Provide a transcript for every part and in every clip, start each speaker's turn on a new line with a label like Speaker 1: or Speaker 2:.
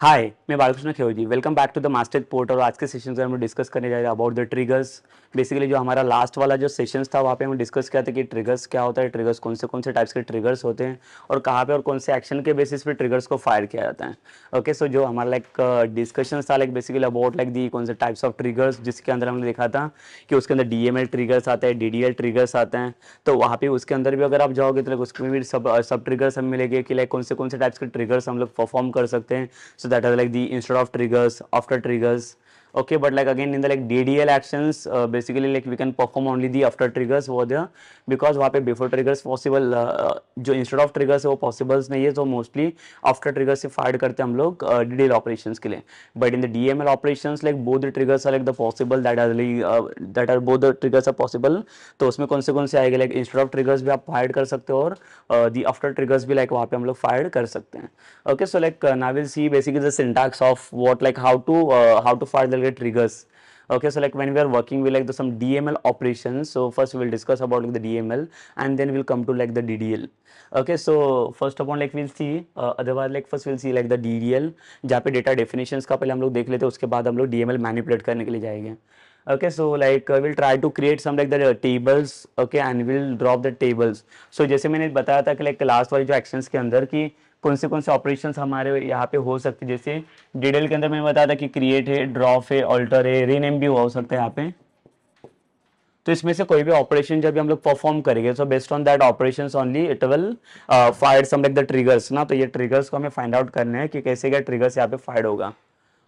Speaker 1: हाय, मैं Balkrishna Khevji. Welcome back to the master port. और आज के सेशन में हम डिस्कस करने जा रहे हैं अबाउट द ट्रिगर्स। बेसिकली जो हमारा लास्ट वाला जो सेशंस था वहाँ पे हम डिस्कस किया था कि ट्रिगर्स क्या होता है, ट्रिगर्स कौन से टाइप्स के ट्रिगर्स होते हैं और कहाँ पे और कौन से एक्शन के बेसिस पे ट्रिगर्स को फायर किया जाता है। ओके, सो जो हमारा डिस्कशन था बेसिकली अबाउट दी कौन से टाइप्स ऑफ ट्रिगर्स, जिसके अंदर हमने देखा था कि उसके अंदर डीएमएल ट्रिगर्स आते हैं, डीडीएल ट्रिगर्स आते हैं। तो वहाँ पे उसके अंदर भी अगर आप जाओगे तो उसमें भी सब ट्रिगर्स हमें मिलेंगे कि कौन से टाइप्स के ट्रिगर्स हम लोग परफॉर्म कर सकते हैं। So that are the instead of triggers, after triggers. Okay, but again in the DDL actions, basically we can perform only the after triggers over there, because वहाँ पे before triggers possible, जो instead of triggers है वो possibles नहीं है, तो mostly after triggers से fire करते हैं हम लोग DDL operations के लिए. But in the DML operations both the triggers are the possible that are both the triggers are possible. तो उसमें कौन से आएगा instead of triggers भी आप fire कर सकते हो और the after triggers भी वहाँ पे हम लोग fire कर सकते हैं. Okay, so now we'll see basically the syntax of what how to fire the triggers. Okay, so when we are working with some DML operations, so first we will discuss about the DML and then we'll come to the DDL. Okay, so first of all we'll see otherwise first we'll see the DDL जहाँ पे data definitions का पहले हम लोग देख लेते हैं, उसके बाद हम लोग DML manipulate करने के लिए जाएंगे. Okay, so we'll try to create some the tables. Okay, and we'll drop the tables. So जैसे मैंने बताया था कि लास्ट वाली जो एक्शंस के अंदर की कौन से ऑपरेशंस हमारे यहाँ पे हो सकते हैं, जैसे डिटेल के अंदर मैंने बताया था कि क्रिएट है, ड्रॉप है, ऑल्टर है, रीनेम भी हो सकता है यहाँ पे. तो इसमें से कोई भी ऑपरेशन जब भी हम लोग परफॉर्म करेंगे, so based on that operations only it will fire some the triggers ना. तो ये ट्रिगर्स को हमें फाइंड आउट करना है कि कैसे क्या ट्रिगर्स यहाँ पे फायर होगा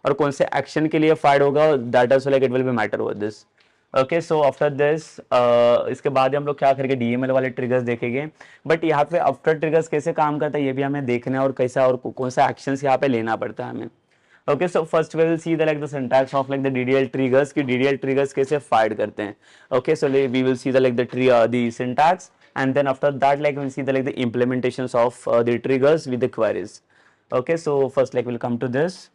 Speaker 1: और कौन से एक्शन के लिए फायर होगा. That is it will B matter with this. Okay, so after this इसके बाद हम लोग क्या करेंगे, डीएमएल वाले ट्रिगर्स देखेंगे. बट यहाँ पे आफ्टर ट्रिगर्स कैसे काम करता है ये भी हमें देखना है और कैसा और कौन सा एक्शंस यहाँ पे लेना पड़ता है हमें. Okay, so first we will see the syntax of the DDL triggers कि DDL triggers कैसे fired करते हैं. Okay, so we will see the syntax, and then after that we will see the implementations of the triggers with the queries. Okay, so first we'll come to this.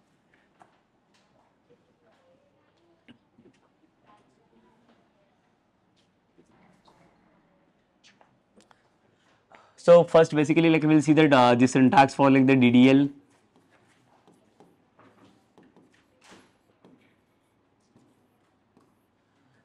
Speaker 1: So first basically we'll see that the syntax for the DDL.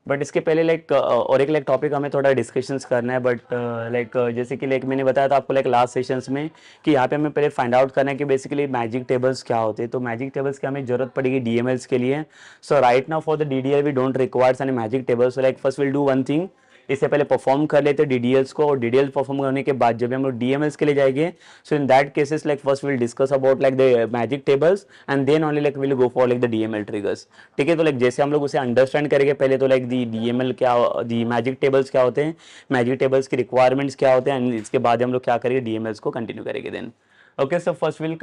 Speaker 1: But इसके पहले और एक topic हमें थोड़ा discussions करना है. But जैसे कि मैंने बताया था आपको लास्ट सेशंस में कि यहाँ पे हमें पहले फाइंड आउट करना है कि बेसिकली मैजिक टेबल्स क्या होते हैं. तो मैजिक टेबल्स की हमें जरूरत पड़ेगी डीएमएल्स के लिए. So right now for the DDL we don't requires any magic tables. So first will do one thing, इससे पहले परफॉर्म कर लेते हैं डीडीएल्स को, और डीडीएल परफॉर्म करने के बाद जब हम लोग डीएमएल्स के लिए जाएंगे, so in that cases first will discuss about the magic tables and then only will go for the DML triggers. ठीक है, तो जैसे हम लोग उसे अंडरस्टैंड करेंगे पहले तो दी डीएमएल क्या, दी मैजिक टेबल्स क्या होते हैं, मैजिक टेबल्स की रिक्वायरमेंट्स क्या होते हैं, एंड इसके बाद हम लोग क्या करेंगे, डीएमएल्स को कंटिन्यू करेंगे then. Okay, so first we'll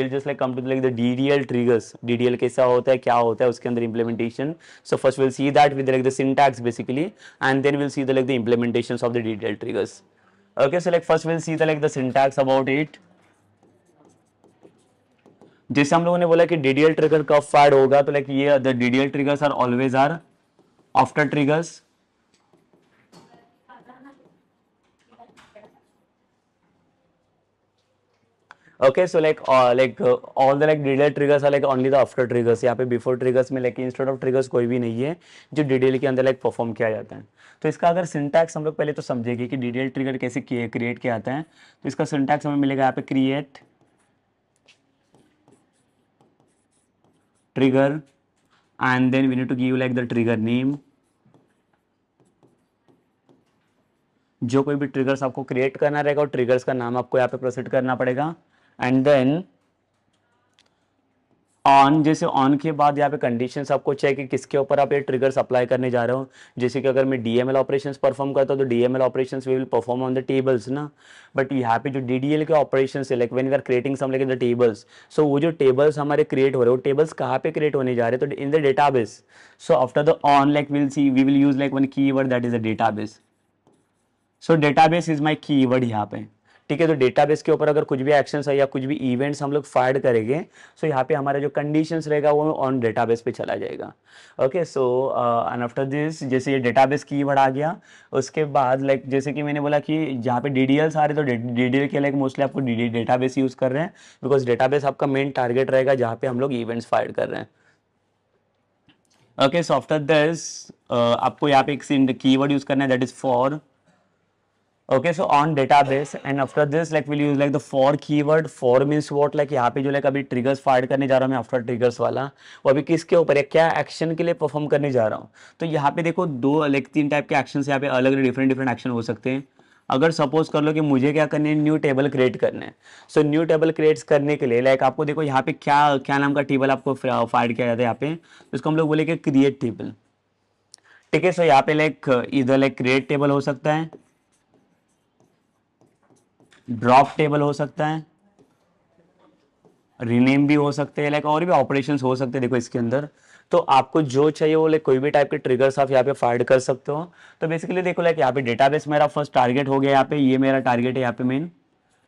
Speaker 1: just come to the DDL triggers. DDL कैसा होता है, क्या होता है, उसके अंदर implementation. So first we'll see that with the syntax basically, and then we'll see the implementations of the DDL triggers. Okay, so first we'll see the syntax about it. जैसे हम लोगों ने बोला कि DDL trigger कब fire होगा, तो ये the DDL triggers are always are after triggers. Okay, so all the DDL triggers are only the after triggers. यहाँ पे before triggers में instead of triggers कोई भी नहीं है जो DDL के अंदर परफॉर्म किया जाता है. तो इसका अगर सिंटैक्स हम लोग पहले तो समझेंगे कि DDL ट्रिगर कैसे क्रिएट किया जाता है. तो इसका सिंटैक्स हमें मिलेगा यहाँ पे create trigger and then we need to give the trigger name. जो कोई भी ट्रिगर्स आपको क्रिएट करना रहेगा और ट्रिगर्स का नाम आपको यहाँ पे प्रोसीड करना पड़ेगा. एंड देन ऑन, जैसे ऑन के बाद यहाँ पे कंडीशंस आपको चाहिए कि किसके ऊपर आप ये ट्रिगर्स अप्लाई करने जा रहे हो. जैसे कि अगर मैं डीएमएल ऑपरेशंस परफॉर्म करता हूँ तो DML operations we will perform on the tables ना. बट यहाँ पे जो डीडीएल के ऑपरेशंस है when we are creating some the tables, so वो जो टेबल्स हमारे क्रिएट हो रहे हो, टेबल्स कहाँ पे क्रिएट होने जा रहे हैं, तो in the database. So after the on we will use one keyword that is a database. So database is my keyword यहाँ पे. ठीक है। तो डेटाबेस के ऊपर अगर कुछ भी एक्शंस है या कुछ भी इवेंट्स हम लोग फायर करेंगे, सो यहाँ पे हमारा जो कंडीशंस रहेगा वो ऑन डेटाबेस पे चला जाएगा। Okay, so and after this जैसे ये डेटाबेस कीवर्ड आ गया, उसके बाद लाइक जैसे कि मैंने बोला कि जहाँ पे डीडीएल्स आ रहे तो डीडीएल के लाइक मोस्टली आपको डेटाबेस यूज कर रहे हैं, बिकॉज डेटाबेस आपका मेन टारगेट रहेगा जहाँ पे हम लोग इवेंट्स फायर कर रहे हैं। ओके, सो आफ्टर दिस आपको यहाँ पे एक कीवर्ड यूज करना है, that is for. Okay, so on database and after this like we'll use like the for keyword. For means what, like यहाँ पे जो like अभी triggers फायर करने जा रहा हूँ मैं, आफ्टर triggers वाला, वो अभी किसके ऊपर है, क्या एक्शन के लिए परफॉर्म करने जा रहा हूँ। तो यहाँ पे देखो दो like तीन टाइप के एक्शन यहाँ पे अलग अलग डिफरेंट डिफरेंट एक्शन हो सकते हैं। अगर सपोज कर लो कि मुझे क्या करने है, न्यू टेबल क्रिएट करना है। सो न्यू टेबल क्रिएट करने के लिए लाइक आपको देखो यहाँ पे क्या क्या नाम का टेबल आपको फायर किया जाता है यहाँ पे, तो इसको हम लोग बोलेंगे क्रिएट टेबल। ठीक है, सो यहाँ पे लाइक इधर लाइक क्रिएट टेबल हो सकता है, ड्रॉप टेबल हो सकता है, रीनेम भी हो सकते हैं, लाइक और भी ऑपरेशंस हो सकते हैं देखो इसके अंदर। तो आपको जो चाहिए वो लाइक कोई भी टाइप के ट्रिगर्स आप यहाँ पे फायर कर सकते हो। तो बेसिकली देखो लाइक यहाँ पे डेटाबेस मेरा फर्स्ट टारगेट हो गया, यहाँ पे ये मेरा टारगेट है यहाँ पे मेन,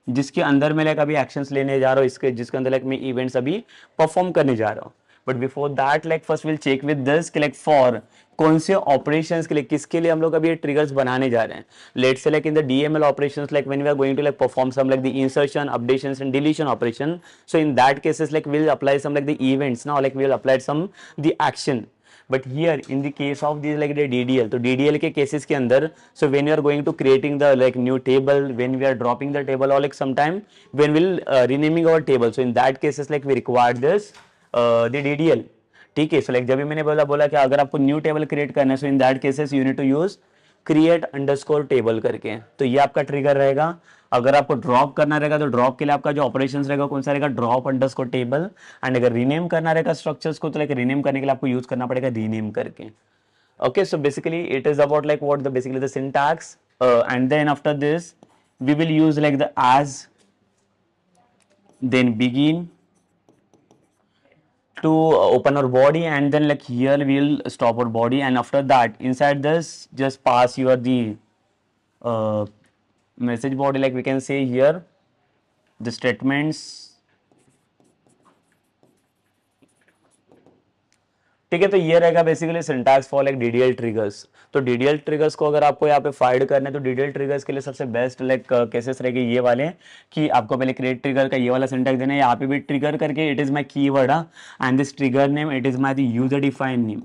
Speaker 1: जिसके अंदर मैं लाइक अभी एक्शंस लेने जा रहा हूँ, इसके जिसके अंदर लाइक मैं इवेंट्स अभी परफॉर्म करने जा रहा हूँ। But before that like first will check with this कि लाइक फॉर कौन से ऑपरेशंस के लिए, किसके लिए हम लोग अभी ये ट्रिगर्स बनाने जा रहे हैं। Let's say like in the DML operations, like when we are going to like perform some like the insertion, updations and deletion operation, so in that cases like we'll apply some like the events now, like we'll apply some the action. But here in the case of these like the DDL, तो DDL के cases के अंदर, so when you are going to creating the like new table, when we are dropping the table, or like sometime when we'll renaming our table, so in that cases like we require this the DDL। ठीक है, so like जब भी मैंने बोला कि अगर आपको new table create करना है, so in that cases you need to use create underscore table करके, तो ये आपका ट्रिगर रहेगा। अगर आपको ड्रॉप करना रहेगा तो ड्रॉप के लिए आपका जो ऑपरेशंस रहेगा कौन सा रहेगा, ड्रॉप अंडरस्कोर टेबल। एंड अगर रीनेम करना रहेगा स्ट्रक्चर्स को, तो लाइक रीनेम करने के लिए आपको यूज करना पड़ेगा रीनेम करके। Okay, so basically it is about like what the basically the syntax, and then after this we will use like the as, then begin to open our body, and then like here we'll stop our body, and after that inside this just pass your the message body, like we can say here the statements। ठीक है, तो ये रहेगा basically syntax for like DDL triggers. तो DDL triggers को अगर आपको यहाँ पे फाइंड करना है, तो डीडीएल ट्रिगर्स के लिए सबसे बेस्ट लाइक केसेस रहेंगे ये वाले, कि आपको पहले क्रिएट ट्रिगर का ये वाला सिंटैक्स देना है, यहाँ पे भी ट्रिगर करके it is my keyword and this trigger name it is my user defined name.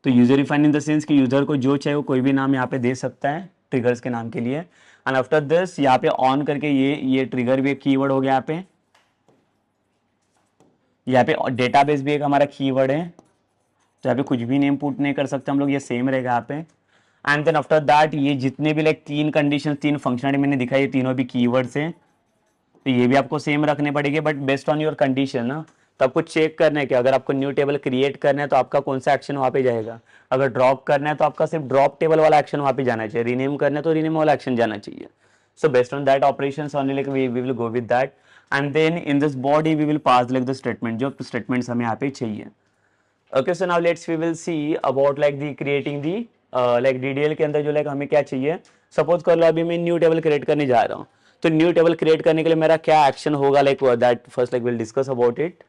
Speaker 1: तो user defined in the sense कि यूजर को जो चाहिए वो कोई भी नाम यहाँ पे दे सकता है ट्रिगर्स के नाम के लिए। एंड आफ्टर दिस यहाँ पे ऑन करके ये ट्रिगर भी एक कीवर्ड हो गया यहाँ पे। यहाँ पे डेटाबेस भी एक हमारा कीवर्ड है, तो यहाँ पे कुछ भी नेम पुट नहीं कर सकते हम लोग, ये सेम रहेगा यहाँ पे। एंड देन आफ्टर दैट ये जितने भी लाइक तीन कंडीशन, तीन फंक्शनलिटी मैंने दिखाई, ये तीनों भी कीवर्ड्स हैं, तो ये भी आपको सेम रखने पड़ेंगे, but based on your condition ना। तो आपको चेक करना है कि अगर आपको न्यू टेबल क्रिएट करना है तो आपका कौन सा एक्शन वहाँ पे जाएगा। अगर ड्रॉप करना है तो आपका सिर्फ ड्रॉप टेबल वाला एक्शन वहाँ पे जाना चाहिए, रीनेम करना है तो रीनेम वाला एक्शन जाना चाहिए। So based on that operations only like we will go with that, and then in this body we will pass like the statement, जो statements हमें यहाँ पे चाहिए। Okay, so now let's we will see about like the creating the like DDL के अंदर जो like हमें क्या चाहिए। सपोज कर लो अभी मैं न्यू टेबल क्रिएट करने जा रहा हूँ, तो न्यू टेबल क्रिएट करने के लिए मेरा क्या एक्शन होगा, like that first like we'll discuss about it।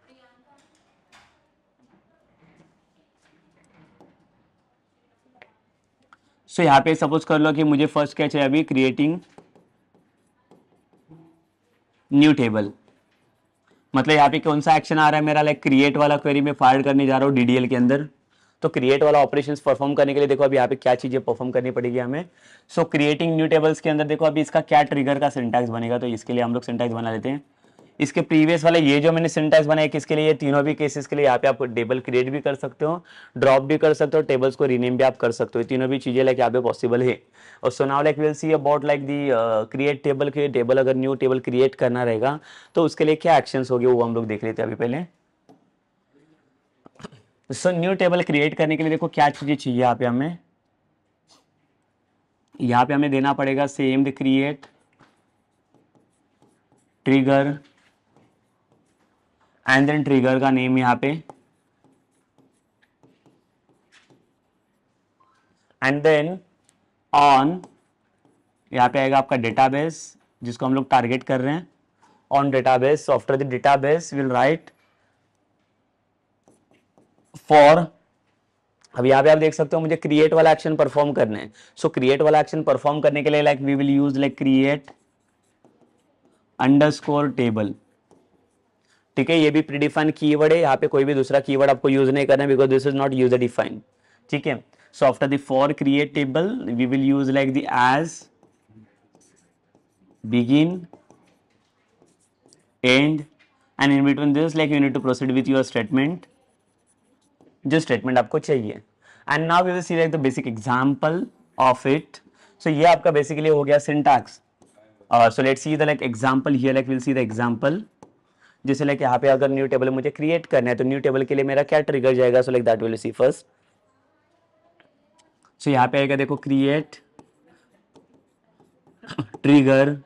Speaker 1: सो यहाँ पे सपोज कर लो कि मुझे फर्स्ट क्या चाहिए अभी, क्रिएटिंग न्यू टेबल, मतलब यहाँ पे कौन सा एक्शन आ रहा है मेरा, लाइक क्रिएट वाला क्वेरी में फायर करने जा रहा हूँ डीडीएल के अंदर। तो क्रिएट वाला ऑपरेशंस परफॉर्म करने के लिए देखो अभी यहाँ पे क्या चीजें परफॉर्म करनी पड़ेगी हमें। सो क्रिएटिंग न्यू टेबल्स के अंदर देखो अभी इसका क्या ट्रिगर का सिंटैक्स बनेगा, तो इसके लिए हम लोग सिंटैक्स बना लेते हैं। इसके प्रीवियस वाले ये जो मैंने सिंटैक्स बनाया किसके लिए, तीनों भी केसेस के लिए। यहाँ पे आप टेबल क्रिएट भी कर सकते हो, ड्रॉप भी कर सकते हो, टेबल्स को रीनेम भी आप कर सकते हो, तीनों भी चीजें लाइक यहाँ पे पॉसिबल है। और so now like will see about like the create table के टेबल, अगर न्यू टेबल क्रिएट करना रहेगा तो उसके लिए क्या एक्शंस होंगे वो हम लोग देख लेते हैं अभी पहले। सो न्यू टेबल क्रिएट करने के लिए देखो क्या चीजें चाहिए यहाँ पे हमें देना पड़ेगा same the create trigger and then trigger का नेम यहाँ पे, एंड देन ऑन यहाँ पे आएगा आपका डेटाबेस जिसको हम लोग टारगेट कर रहे हैं on database. After the database will write for. अब यहाँ पे आप देख सकते हो मुझे क्रिएट वाला एक्शन परफॉर्म करना है. सो क्रिएट वाला एक्शन परफॉर्म करने के लिए like we will use like create underscore table. ठीक है, ये भी प्रीडिफाइंड कीवर्ड है. यहाँ पे कोई भी दूसरा कीवर्ड आपको यूज नहीं करना है because this is not user defined. ठीक है, so after the for create table we will use like the as begin end and in between this like you need to proceed with your statement, जो statement आपको चाहिए. And now we will see like the basic example of it. So ये आपका basically हो गया syntax. So let's see the like example here. Like will see the example. जैसे like यहाँ पे अगर न्यू टेबल मुझे क्रिएट करना है तो न्यू टेबल के लिए मेरा क्या ट्रिगर जाएगा. So like that will see first. So यहाँ पे आएगा देखो क्रिएट ट्रिगर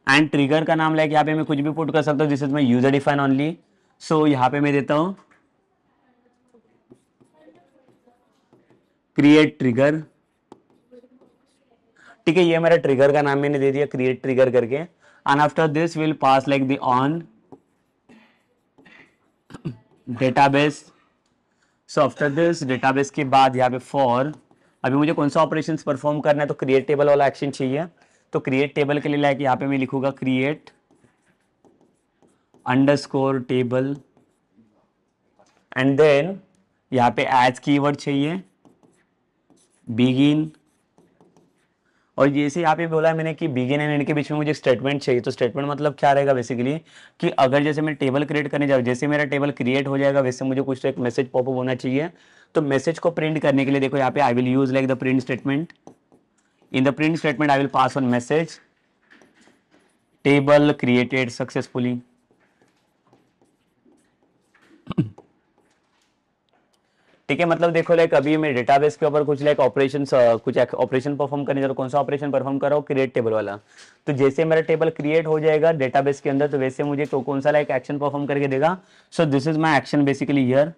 Speaker 1: एंड ट्रिगर का नाम लाइक यहाँ पे मैं कुछ भी पुट कर सकता हूँ. This is my user define only. So यहाँ पे मैं देता हूँ क्रिएट ट्रिगर. ठीक है, ये मेरा ट्रिगर का नाम मैंने दे दिया क्रिएट ट्रिगर करके. And after this will pass like the on database. So after this database के बाद यहाँ पे फॉर. अभी मुझे कौन सा ऑपरेशन परफॉर्म करना है तो क्रिएट टेबल वाला एक्शन चाहिए. तो क्रिएट टेबल के लिए लाइक यहाँ पे मैं लिखूंगा create underscore table and then यहाँ पे एज कीवर्ड चाहिए बिगिन. और जैसे यहाँ पे बोला है मैंने कि बिगिन एंड एंड के बीच में मुझे स्टेटमेंट चाहिए. तो स्टेटमेंट मतलब क्या रहेगा बेसिकली कि अगर जैसे मैं टेबल क्रिएट करने जाऊँ, जैसे मेरा टेबल क्रिएट हो जाएगा वैसे मुझे कुछ एक मैसेज पॉपअप होना चाहिए. तो मैसेज को प्रिंट करने के लिए देखो यहाँ पे आई will use like the print statement. In the print statement, I will pass on message table created successfully. ठीक है, मतलब देखो लाइक अभी मैं डेटाबेस के ऊपर कुछ लाइक ऑपरेशन परफॉर्म करने जा रहा हूँ. कौन सा ऑपरेशन परफॉर्म कर रहा हूँ क्रिएट टेबल वाला. तो जैसे मेरा टेबल क्रिएट हो जाएगा डेटाबेस के अंदर तो वैसे मुझे कौन सा लाइक एक्शन परफॉर्म करके देगा. So this is my action basically here.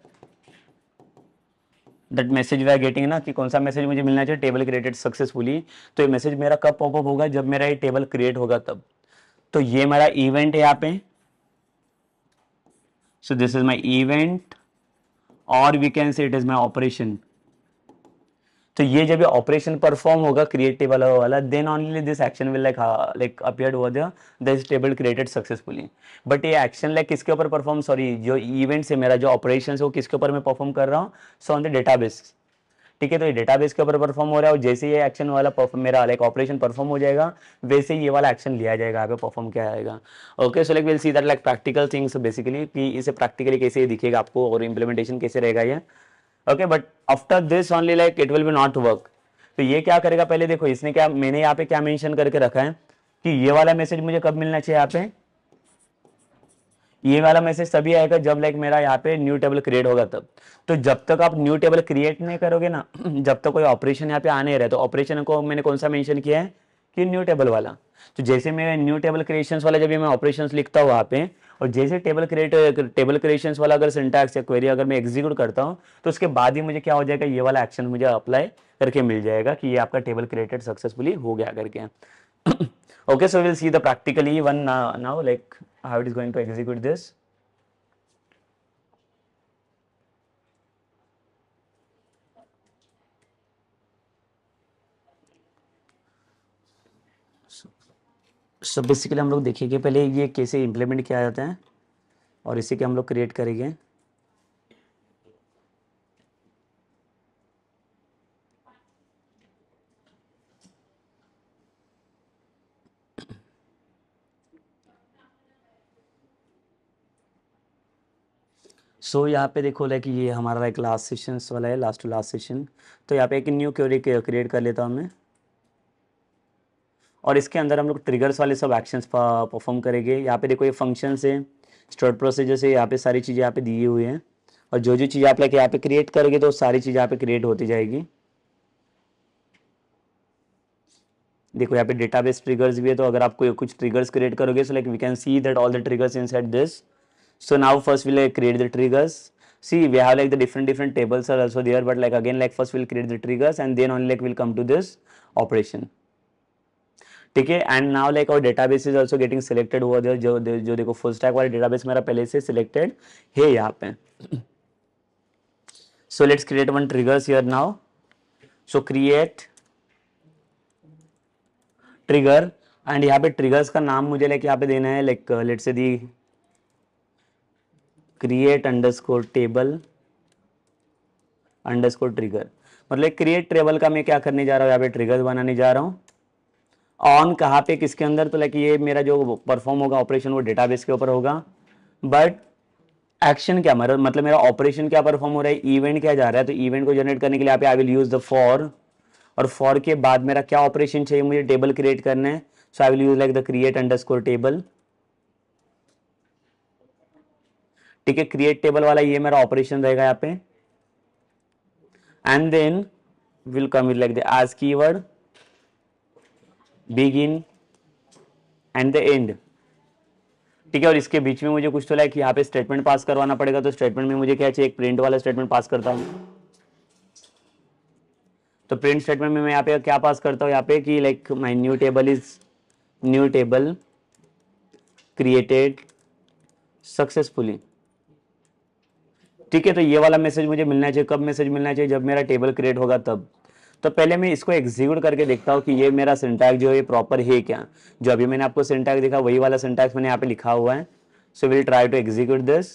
Speaker 1: That message we are getting ना कि कौन सा मैसेज मुझे मिलना चाहिए टेबल क्रिएटेड सक्सेसफुली. तो ये मैसेज मेरा कब पॉपअप होगा जब मेरा ये टेबल क्रिएट होगा तब. तो ये मेरा इवेंट है यहाँ पे. So this is my event और we can say it is my operation. तो ये जब ये ऑपरेशन परफॉर्म होगा क्रिएट टेबल वाला then only this action will like appeared over the this table created successfully. But ये एक्शन लाइक किसके ऊपर परफॉर्म, सॉरी जो इवेंट से मेरा जो ऑपरेशन है वो किसके ऊपर मैं परफॉर्म कर रहा हूँ. So on the database. ठीक है, तो ये डेटाबेस के ऊपर परफॉर्म हो रहा है और जैसे ये एक्शन वाला मेरा लाइक ऑपरेशन परफॉर्म हो जाएगा वैसे ही ये वाला एक्शन लिया जाएगा यहाँ पे परफॉर्म किया जाएगा. Okay, so like will see that like practical things basically कि इसे प्रैक्टिकली कैसे दिखेगा आपको और इम्प्लीमेंटेशन कैसे रहेगा ये. Okay, but after this only like it will B not work. तो ये क्या करेगा पहले देखो इसने क्या मैंने यहाँ पे क्या मेंशन करके रखा है कि ये वाला मैसेज मुझे कब मिलना चाहिए. यहाँ पे ये वाला मैसेज तभी आएगा जब लाइक मेरा यहाँ पे न्यू टेबल क्रिएट होगा तब. तो जब तक आप न्यू टेबल क्रिएट नहीं करोगे ना जब तक कोई ऑपरेशन यहाँ पे आ नहीं रहा. तो ऑपरेशन को मैंने कौन सा मेंशन किया है कि न्यू टेबल वाला. तो जैसे मैं न्यू टेबल क्रिएशंस वाला जब मैं ऑपरेशंस लिखता हूँ वहाँ पे और जैसे टेबल क्रिएशंस वाला अगर सिंटैक्स या क्वेरी अगर मैं एग्जीक्यूट करता हूँ तो उसके बाद ही मुझे क्या हो जाएगा ये वाला एक्शन मुझे अप्लाई करके मिल जाएगा कि ये आपका टेबल क्रिएटेड सक्सेसफुली हो गया करके. Okay, so will see the practically one now like how it is going to execute this. So basically हम लोग देखेंगे पहले ये कैसे इम्प्लीमेंट किया जाता है और इसी के हम लोग क्रिएट करेंगे. सो यहाँ पे देखो लाइक ये हमारा लाइक लास्ट सेशंस वाला है, लास्ट टू लास्ट सेशन. तो यहाँ पे एक न्यू क्वेरी क्रिएट कर लेता हूँ मैं और इसके अंदर हम लोग ट्रिगर्स वाले सब एक्शंस परफॉर्म करेंगे. यहाँ पे देखो ये फंक्शन है, स्टार्ट प्रोसीजर से यहाँ पे सारी चीज़ें यहाँ पे दी हुई हैं और जो जो चीज़ आप लाइक यहाँ पे क्रिएट करोगे तो सारी चीज़ यहाँ पे क्रिएट होती जाएगी. देखो यहाँ पे डेटाबेस ट्रिगर्स भी है. तो अगर आप कोई कुछ ट्रिगर्स क्रिएट करोगे so like we can see that all the triggers inside this. So now first we'll like create the triggers. See we have like the different tables are also there but like again like first we'll create the triggers and then only like we'll come to this operation. ठीक है। And now like our database is also getting selected over there, जो देखो full stack वाला database मेरा पहले से selected है यहाँ पे। So let's create one triggers here now. So create trigger, and यहाँ पे ट्रिगर्स का नाम मुझे लाइक यहाँ पे देना है, like let's say the create underscore table underscore trigger. मतलब क्रिएट टेबल का मैं क्या करने जा रहा हूँ, यहाँ पे ट्रिगर्स बनाने जा रहा हूँ। ऑन कहाँ पे, किसके अंदर, तो लाइक ये मेरा जो परफॉर्म होगा ऑपरेशन वो डेटाबेस के ऊपर होगा। बट एक्शन क्या, मतलब मेरा ऑपरेशन क्या परफॉर्म हो रहा है, इवेंट क्या जा रहा है। तो इवेंट को जनरेट करने के लिए यहाँ पे आई विल यूज द फॉर, और फॉर के बाद मेरा क्या ऑपरेशन चाहिए, मुझे टेबल क्रिएट करना है। So I will use like the create underscore table. ठीक है, क्रिएट टेबल वाला ये मेरा ऑपरेशन रहेगा यहाँ पे। And then will come with like the as keyword, begin and the end. ठीक है, और इसके बीच में मुझे कुछ तो लाइक यहाँ पे स्टेटमेंट पास करवाना पड़ेगा। तो स्टेटमेंट में मुझे क्या चाहिए, एक प्रिंट वाला स्टेटमेंट पास करता हूँ। तो प्रिंट स्टेटमेंट में मैं यहाँ पे क्या पास करता हूँ, यहाँ पे कि like my new table is new table created successfully. ठीक है, तो ये वाला मैसेज मुझे मिलना चाहिए। कब मैसेज मिलना चाहिए, जब मेरा टेबल क्रिएट होगा तब। तो पहले मैं इसको एग्जीक्यूट करके देखता हूँ कि ये मेरा सिंटैक्स जो है ये प्रॉपर है क्या। जो अभी मैंने आपको सिंटैक्स दिखा वही वाला सिंटैक्स मैंने यहाँ पे लिखा हुआ है। So will try to execute this.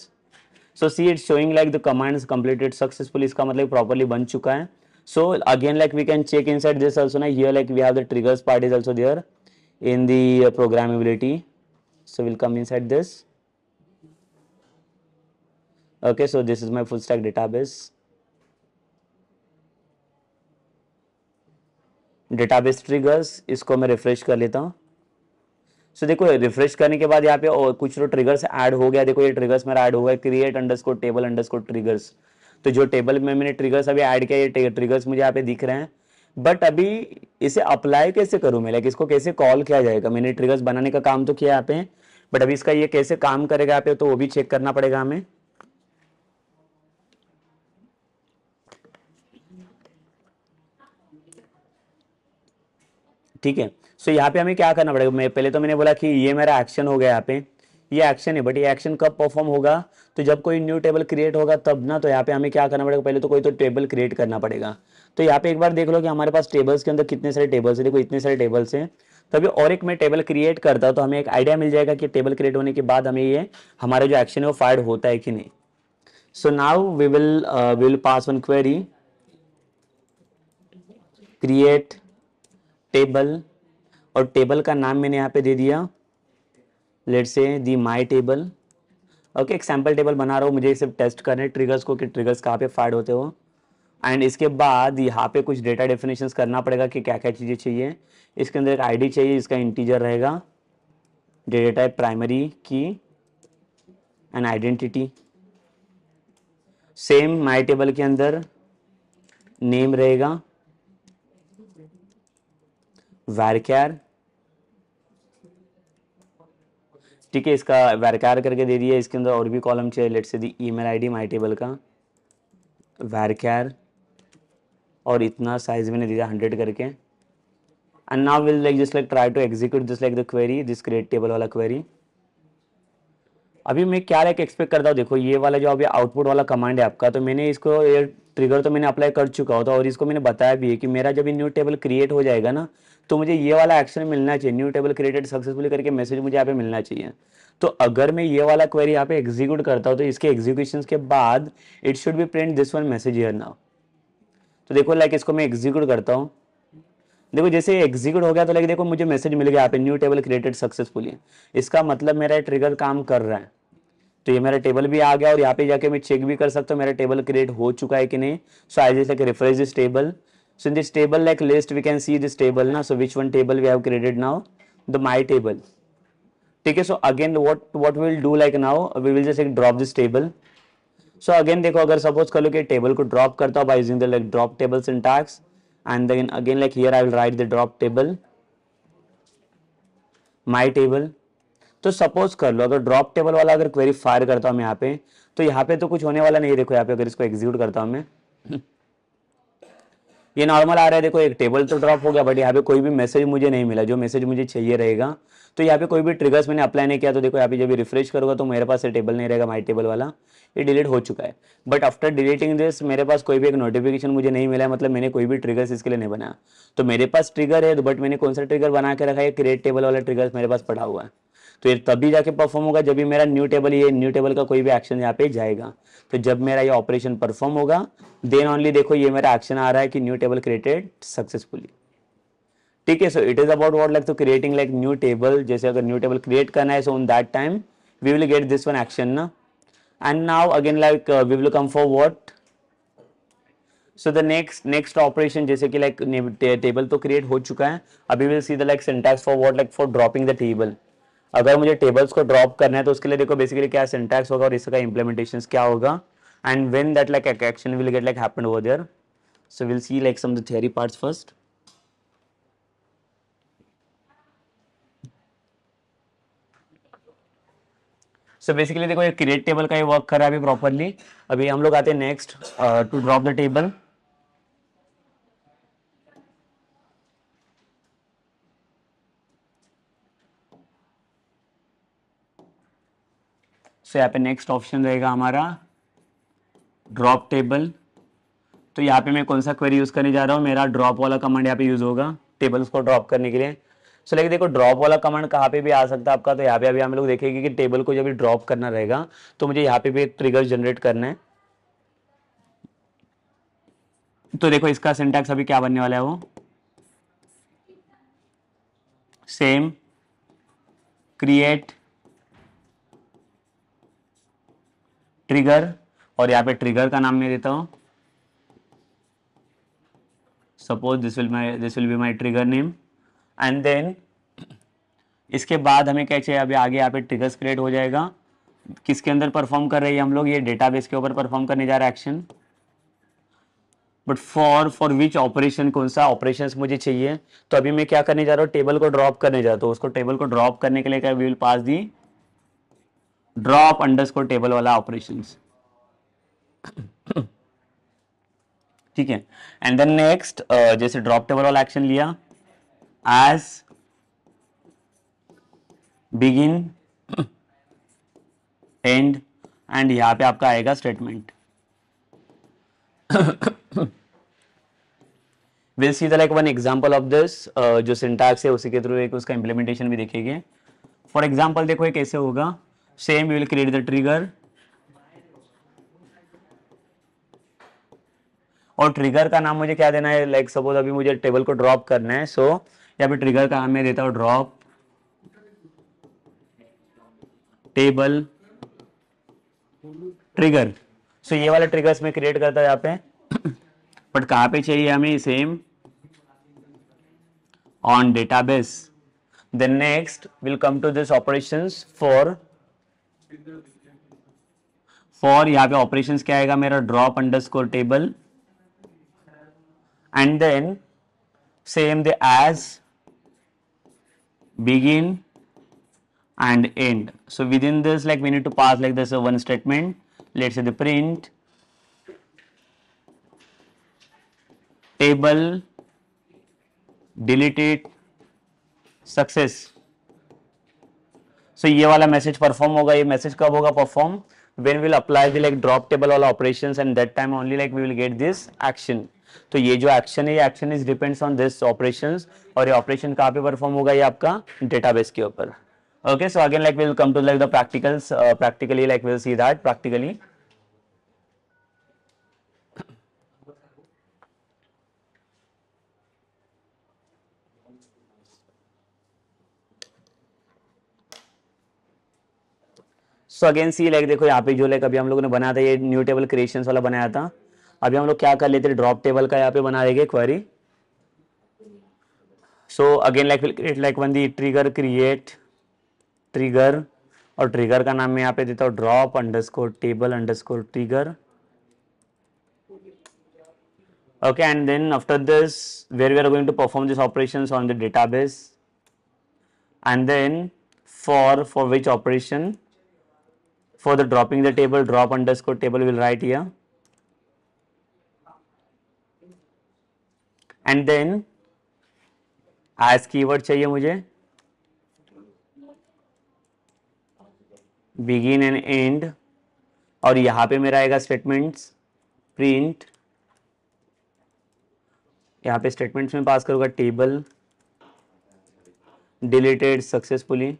Speaker 1: So see it's showing like the commands completed successfully, इसका मतलब प्रॉपर्ली बन चुका है। So again like we can check inside this also ना, here like we have the triggers part is also there in the programmability. So will come inside this. Okay, so this is my full stack database. Database triggers, इसको मैं refresh कर लेता हूँ। सो देखो refresh करने के बाद यहाँ पे और कुछ तो ट्रिगर्स ऐड हो गया। देखो ये ट्रिगर्स मेरा ऐड हुआ है, create underscore table underscore triggers. तो जो टेबल में मैंने ट्रिगर्स अभी ऐड किया, ये ट्रिगर्स मुझे यहाँ पे दिख रहे हैं। बट अभी इसे अप्लाई कैसे करूँ मैं, लाइक इसको कैसे कॉल किया जाएगा। मैंने ट्रिगर्स बनाने का काम तो किया यहाँ पे, बट अभी इसका ये कैसे काम करेगा यहाँ पे, तो वो भी चेक करना पड़ेगा हमें। ठीक है, सो यहाँ पे हमें क्या करना पड़ेगा। मैं पहले तो मैंने बोला कि ये मेरा एक्शन हो गया यहाँ पे, ये एक्शन है। बट ये एक्शन कब परफॉर्म होगा, तो जब कोई न्यू टेबल क्रिएट होगा तब ना। तो यहाँ पे हमें क्या करना पड़ेगा, पहले तो कोई तो टेबल क्रिएट करना पड़ेगा। तो यहाँ पे एक बार देख लो कि हमारे पास टेबल्स के अंदर कितने सारे टेबल्स है। देखो इतने सारे टेबल्स हैं। तभी और एक मैं टेबल क्रिएट करता हूँ तो हमें एक आइडिया मिल जाएगा कि टेबल क्रिएट होने के बाद हमें ये हमारा जो एक्शन है वो फायर्ड होता है कि नहीं। So now we will pass one query, create table, और टेबल का नाम मैंने यहाँ पे दे दिया let's say the my table. Okay, एक सैम्पल टेबल बना रहा हूँ, मुझे सिर्फ टेस्ट करने हैं ट्रिगर्स को कि ट्रिगर्स कहाँ पे फायर्ड होते हो। एंड इसके बाद यहाँ पे कुछ डेटा डेफिनेशंस करना पड़ेगा कि क्या क्या चीज़ें चाहिए। इसके अंदर एक आईडी चाहिए, इसका इंटीजर रहेगा, डेटा टाइप प्राइमरी की and identity. Same my table के अंदर नेम रहेगा, varchar। ठीक है, इसका varchar करके दे दिया। इसके अंदर और भी कॉलम चाहिए, let's say the email ID my table का varchar, और इतना साइज मैंने दिया 100 करके। And now will like just like try to execute this like the query, this create table वाला क्वेरी। अभी मैं क्या लाइक एक्सपेक्ट करता हूँ, देखो ये वाला जो अभी आउटपुट वाला कमांड है आपका, तो मैंने इसको ये ट्रिगर तो मैंने अप्लाई कर चुका होता, और इसको मैंने बताया भी है कि मेरा जब न्यू टेबल क्रिएट हो जाएगा ना, तो मुझे ये वाला एक्शन मिलना चाहिए, न्यू टेबल क्रिएटेड सक्सेसफुली करके मैसेज मुझे यहाँ पे मिलना चाहिए। तो अगर मैं ये वाला क्वेरी यहाँ पे एग्जीक्यूट करता हूँ तो इसके एग्जीक्यूशन के बाद it should be print this one message here now. तो देखो लाइक इसको मैं एग्जीक्यूट करता हूँ, देखो जैसे एग्जीक्यूट हो गया तो लाइक देखो मुझे मैसेज मिल गया यहाँ पे न्यू टेबल क्रिएटेड सक्सेसफुली। इसका मतलब मेरा ट्रिगर काम कर रहा है। तो ये मेरा टेबल भी आ गया, और यहाँ पे जाके मैं चेक भी कर सकता हूँ मेरा टेबल क्रिएट हो चुका है कि नहीं। So I just like refresh this table. So in this table like list we can see this table ना। So which one table we have created now, the my table. ठीक है, so again what will do like now we will just drop this table. So again देखो अगर suppose कर लो कि table को drop करता हूँ by using the like drop table syntax, and then again like here I will write the drop table my table. तो suppose कर लो अगर ड्रॉप टेबल वाला अगर क्वेरी फायर करता हूं मैं यहाँ पे, तो यहाँ पे तो कुछ होने वाला नहीं। देखो यहाँ पे अगर इसको एग्जीक्यूट करता हूं मैं, ये नॉर्मल आ रहा है, देखो एक टेबल तो ड्रॉप हो गया, बट यहाँ पे कोई भी मैसेज मुझे नहीं मिला, जो मैसेज मुझे चाहिए रहेगा। तो यहाँ पे कोई भी ट्रिगर्स मैंने अप्लाई नहीं किया, तो देखो यहाँ पे जब रिफ्रेश करूँगा तो मेरे पास ये टेबल नहीं रहेगा, माई टेबल वाला, ये डिलीट हो चुका है। बट आफ्टर डिलीटिंग दिस मेरे पास कोई भी एक नोटिफिकेशन मुझे नहीं मिला है, मतलब मैंने कोई भी ट्रिगर्स इसके लिए नहीं बनाया। तो मेरे पास ट्रिगर है, बट मैंने कौन सा ट्रिगर बना के रखा है, क्रिएट टेबल वाला ट्रिगर मेरे पास पड़ा हुआ है। तो ये तभी जाके परफॉर्म होगा जब भी मेरा न्यू टेबल, ये न्यू टेबल का कोई भी एक्शन यहाँ पे जाएगा। तो जब मेरा ये ऑपरेशन परफॉर्म होगा, देन ओनली देखो ये मेरा एक्शन आ रहा है कि न्यू टेबल क्रिएटेड सक्सेसफुली। ठीक है, so it is about what like to creating like new table, जैसे अगर न्यू टेबल क्रिएट करना है, so on that time we will get this one action ना। And now again like we will come for what, so the next operation, जैसे कि like table तो create हो चुका है, अभी will see the like syntax for what like for dropping the table. अगर मुझे टेबल्स को ड्रॉप करना है तो उसके लिए देखो बेसिकली क्या सिंटैक्स होगा और इसका इम्प्लीमेंटेशन क्या होगा, and when that like action will get like happen over there. So will see like some the theory parts first. So basically देखो ये क्रिएट टेबल का ये वर्क कर रहा है अभी प्रॉपरली। अभी हम लोग आते हैं next to drop the table. So यहाँ पे नेक्स्ट ऑप्शन रहेगा हमारा ड्रॉप टेबल। तो यहाँ पे मैं कौन सा क्वेरी यूज करने जा रहा हूँ, मेरा ड्रॉप वाला कमांड यहाँ पे यूज होगा टेबल्स को ड्रॉप करने के लिए। सो लेकिन देखो ड्रॉप वाला कमांड कहाँ पे भी आ सकता है आपका, तो यहाँ पे अभी हम लोग देखेंगे कि टेबल को जब भी ड्रॉप करना रहेगा तो मुझे यहाँ पे भी एक ट्रिगर जनरेट करना है। तो देखो इसका सिंटैक्स अभी क्या बनने वाला है, वो सेम क्रिएट ट्रिगर, और यहाँ पे ट्रिगर का नाम मैं देता हूँ suppose this will be my trigger name. And then इसके बाद हमें क्या चाहिए, अभी आगे यहाँ पे ट्रिगर्स क्रिएट हो जाएगा, किसके अंदर परफॉर्म कर रहे हैं हम लोग, ये डेटाबेस के ऊपर परफॉर्म करने जा रहा है action. But for which operation, कौन सा ऑपरेशंस मुझे चाहिए, तो अभी मैं क्या करने जा रहा हूँ, टेबल को ड्रॉप करने जा रहा हूँ। तो उसको टेबल को ड्रॉप करने के लिए क्या, we will pass the drop underscore table वाला ऑपरेशंस। ठीक है, एंड देन नेक्स्ट जैसे ड्रॉप टेबल वाला एक्शन लिया, एज बिगिन एंड, एंड यहाँ पे आपका आएगा statement. Will see the like one example of this, जो सिंटैक्स है उसी के थ्रू एक उसका इंप्लीमेंटेशन भी देखेंगे। फॉर एग्जांपल देखो ये कैसे होगा, same we will create the trigger, और ट्रिगर का नाम मुझे क्या देना है, लाइक सपोज अभी मुझे टेबल को ड्रॉप करना है, सो यहाँ पे ट्रिगर का नाम मैं देता हूँ ड्रॉप टेबल ट्रिगर। सो ये वाला ट्रिगर्स में क्रिएट करता है यहाँ पे, बट कहाँ पे चाहिए हमें, same on database. Then next will come to this operations for यहाँ पे ऑपरेशंस क्या आएगा मेरा, drop underscore table, and then same the as begin and end. So within this like we need to pass like this one statement, let's say the print table deleted success. So ये वाला message perform होगा, ये message कब होगा perform, when we'll apply the like drop table वाला operations, and that time only like we will get this action. तो ये जो एक्शन है, ये action is depends on this operations, और ये ऑपरेशन कहाँ पे परफॉर्म होगा, ये आपका डेटाबेस के ऊपर। Okay, so again like we will come to like the practicals, practically like we will see that practically. So again see like देखो यहाँ पे जो लाइक अभी हम लोगों ने बनाया था, ये न्यू टेबल क्रिएशंस वाला बनाया था। अभी हम लोग क्या कर लेते हैं, ड्रॉप टेबल का यहाँ पे बना देंगे query. So again like will create like one the trigger create trigger, और ट्रिगर का नाम मैं यहाँ पे देता हूँ drop underscore table underscore trigger. Okay, and then after this where we are going to perform these operations on the database, and then for which operation, for the dropping the table, drop underscore table we will write here, and then as keyword चाहिए मुझे begin end and, और यहाँ पे मेरा आएगा statements print, यहाँ पे statements में पास करूँगा टेबल डिलीटेड सक्सेसफुली।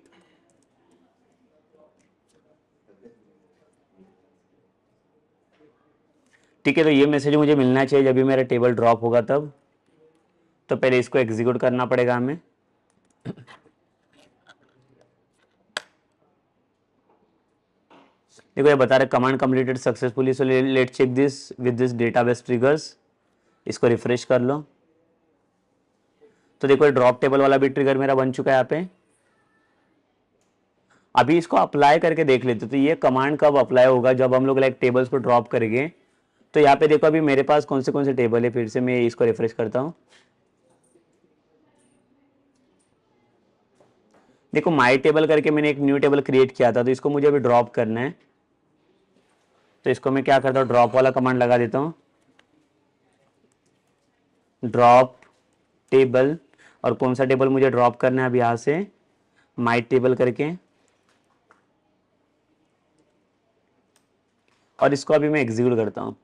Speaker 1: ठीक है, तो ये मैसेज मुझे मिलना चाहिए जब भी मेरा टेबल ड्रॉप होगा तब। तो पहले इसको एग्जीक्यूट करना पड़ेगा हमें। देखो ये बता रहे command completed successfully, so let check this with this database triggers. इसको रिफ्रेश कर लो तो देखो ड्रॉप टेबल वाला भी ट्रिगर मेरा बन चुका है यहाँ पे। अभी इसको अप्लाई करके देख लेते, तो ये कमांड कब अप्लाई होगा, जब हम लोग लाइक टेबल्स को ड्रॉप करेंगे। तो यहाँ पे देखो अभी मेरे पास कौन से टेबल है, फिर से मैं इसको रिफ्रेश करता हूँ। देखो माई टेबल करके मैंने एक न्यू टेबल क्रिएट किया था, तो इसको मुझे अभी ड्रॉप करना है। तो इसको मैं क्या करता हूँ, ड्रॉप वाला कमांड लगा देता हूँ, ड्रॉप टेबल। और कौन सा टेबल मुझे ड्रॉप करना है अभी यहाँ से, माई टेबल करके। और इसको अभी मैं एग्जीक्यूट करता हूँ।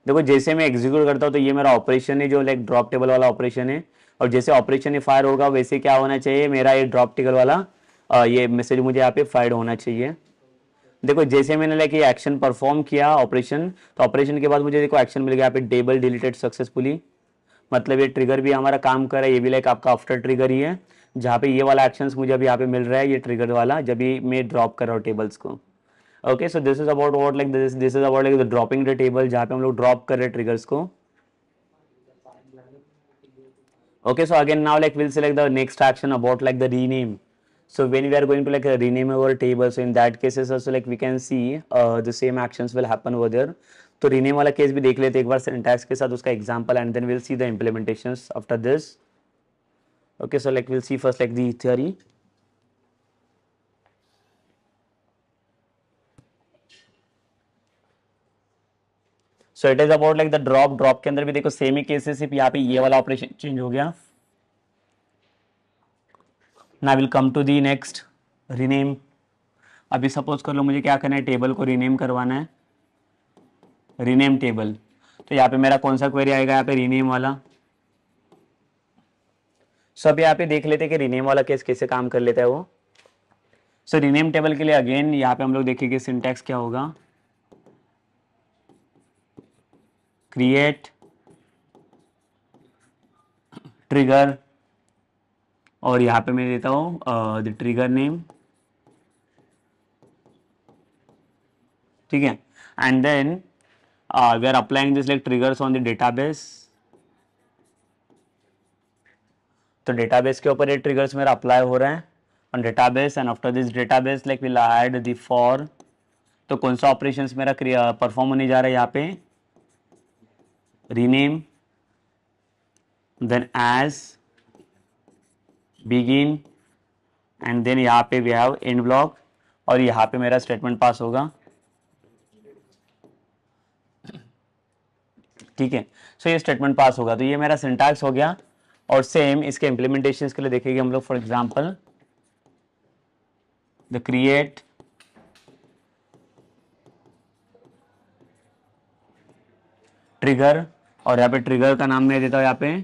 Speaker 1: देखो जैसे मैं एग्जीक्यूट करता हूँ तो ये मेरा ऑपरेशन है जो लाइक ड्रॉप टेबल वाला ऑपरेशन है, और जैसे ऑपरेशन ये फायर होगा वैसे क्या होना चाहिए, मेरा ये ड्रॉप टेबल वाला ये मैसेज मुझे यहाँ पे फायर होना चाहिए। देखो जैसे मैंने लाइक ये एक्शन परफॉर्म किया ऑपरेशन, तो ऑपरेशन के बाद मुझे देखो एक्शन मिल गया यहाँ पे टेबल डिलीटेड सक्सेसफुली। मतलब ये ट्रिगर भी हमारा काम कर रहा है, ये भी लाइक आपका आफ्टर ट्रिगर ही है, जहाँ पे ये वाला एक्शंस मुझे अभी यहाँ पे मिल रहा है, ये ट्रिगर वाला जब भी मैं ड्रॉप कर रहा हूँ टेबल्स को। Okay, so this is about what like this is about like the dropping the table, जहाँ पे हम लोग ड्रॉप कर रहे हैं ट्रिगर्स को। Okay, so again now like we'll select the next action about like the rename. So when we are going to like rename our table, so in that cases also like we can see the same actions will happen over there. तो rename वाला case भी देख लेते एक बार syntax के साथ उसका example, and then we'll see the implementations after this. Okay, so like we'll see first like the theory. So it is about like the drop के अंदर भी देखो सेम ही केसेस, सिर्फ यहाँ पे ये वाला ऑपरेशन चेंज हो गया। Now we'll come to the next rename. अभी सपोज कर लो मुझे क्या करना है, टेबल को रीनेम करवाना है, रीनेम टेबल। तो यहाँ पे मेरा कौन सा क्वेरी आएगा, यहाँ पे रीनेम वाला। सब यहाँ पे देख लेते हैं कि रीनेम वाला केस कैसे काम कर लेता है वो। सो रीनेम टेबल के लिए अगेन यहाँ पे हम लोग देखेंगे सिंटैक्स क्या होगा, क्रिएट ट्रिगर, और यहाँ पे मैं देता हूँ द ट्रिगर नेम, ठीक है। And then we are applying this like triggers on the database. तो डेटाबेस के ऊपर ये ट्रिगर्स मेरा अप्लाई हो रहा है on database, and after this database like will add the for. तो कौन सा ऑपरेशंस मेरा परफॉर्म होने जा रहा है यहाँ पे, rename, then as, begin, and then यहाँ पे वी हैव एंड ब्लॉक, और यहाँ पे मेरा स्टेटमेंट पास होगा, ठीक है। सो ये स्टेटमेंट पास होगा, तो ये मेरा सिंटैक्स हो गया। और सेम इसके इम्प्लीमेंटेशन के लिए देखेंगे हम लोग, for example the create trigger, और यहाँ पे ट्रिगर का नाम मैं देता हूँ यहाँ पे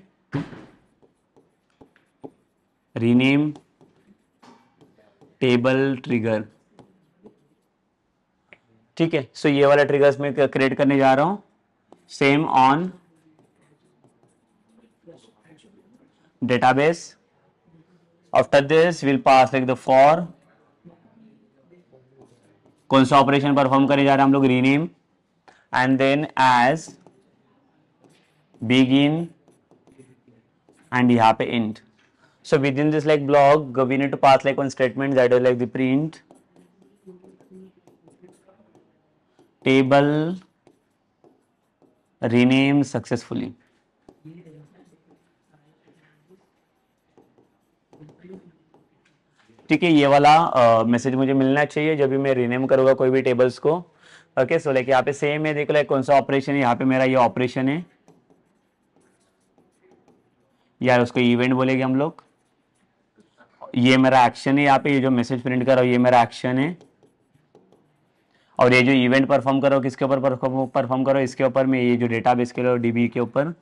Speaker 1: रीनेम टेबल ट्रिगर, ठीक है। सो ये वाला ट्रिगर्स मैं क्रिएट करने जा रहा हूं, same on database. After this will pass like the for, कौन सा ऑपरेशन परफॉर्म करने जा रहे हैं हम लोग, rename, and then as, begin, and यहाँ पे end. So within this like block we need to pass like one statement, that is like the print table rename successfully. ठीक है, ये वाला मैसेज मुझे मिलना चाहिए जब भी मैं रीनेम करूंगा कोई भी टेबल्स को। ओके, सो लाइक यहाँ पे सेम है, देखो लाइक कौन सा ऑपरेशन है, यहाँ पे मेरा ये ऑपरेशन है, या उसको इवेंट बोलेंगे हम लोग। ये मेरा एक्शन है, यहाँ पे ये जो मैसेज प्रिंट कर रहा हूँ ये मेरा एक्शन है, और ये जो इवेंट परफॉर्म करो किसके ऊपर परफॉर्म करो, इसके ऊपर में, ये जो डेटाबेस के लिए डीबी के ऊपर।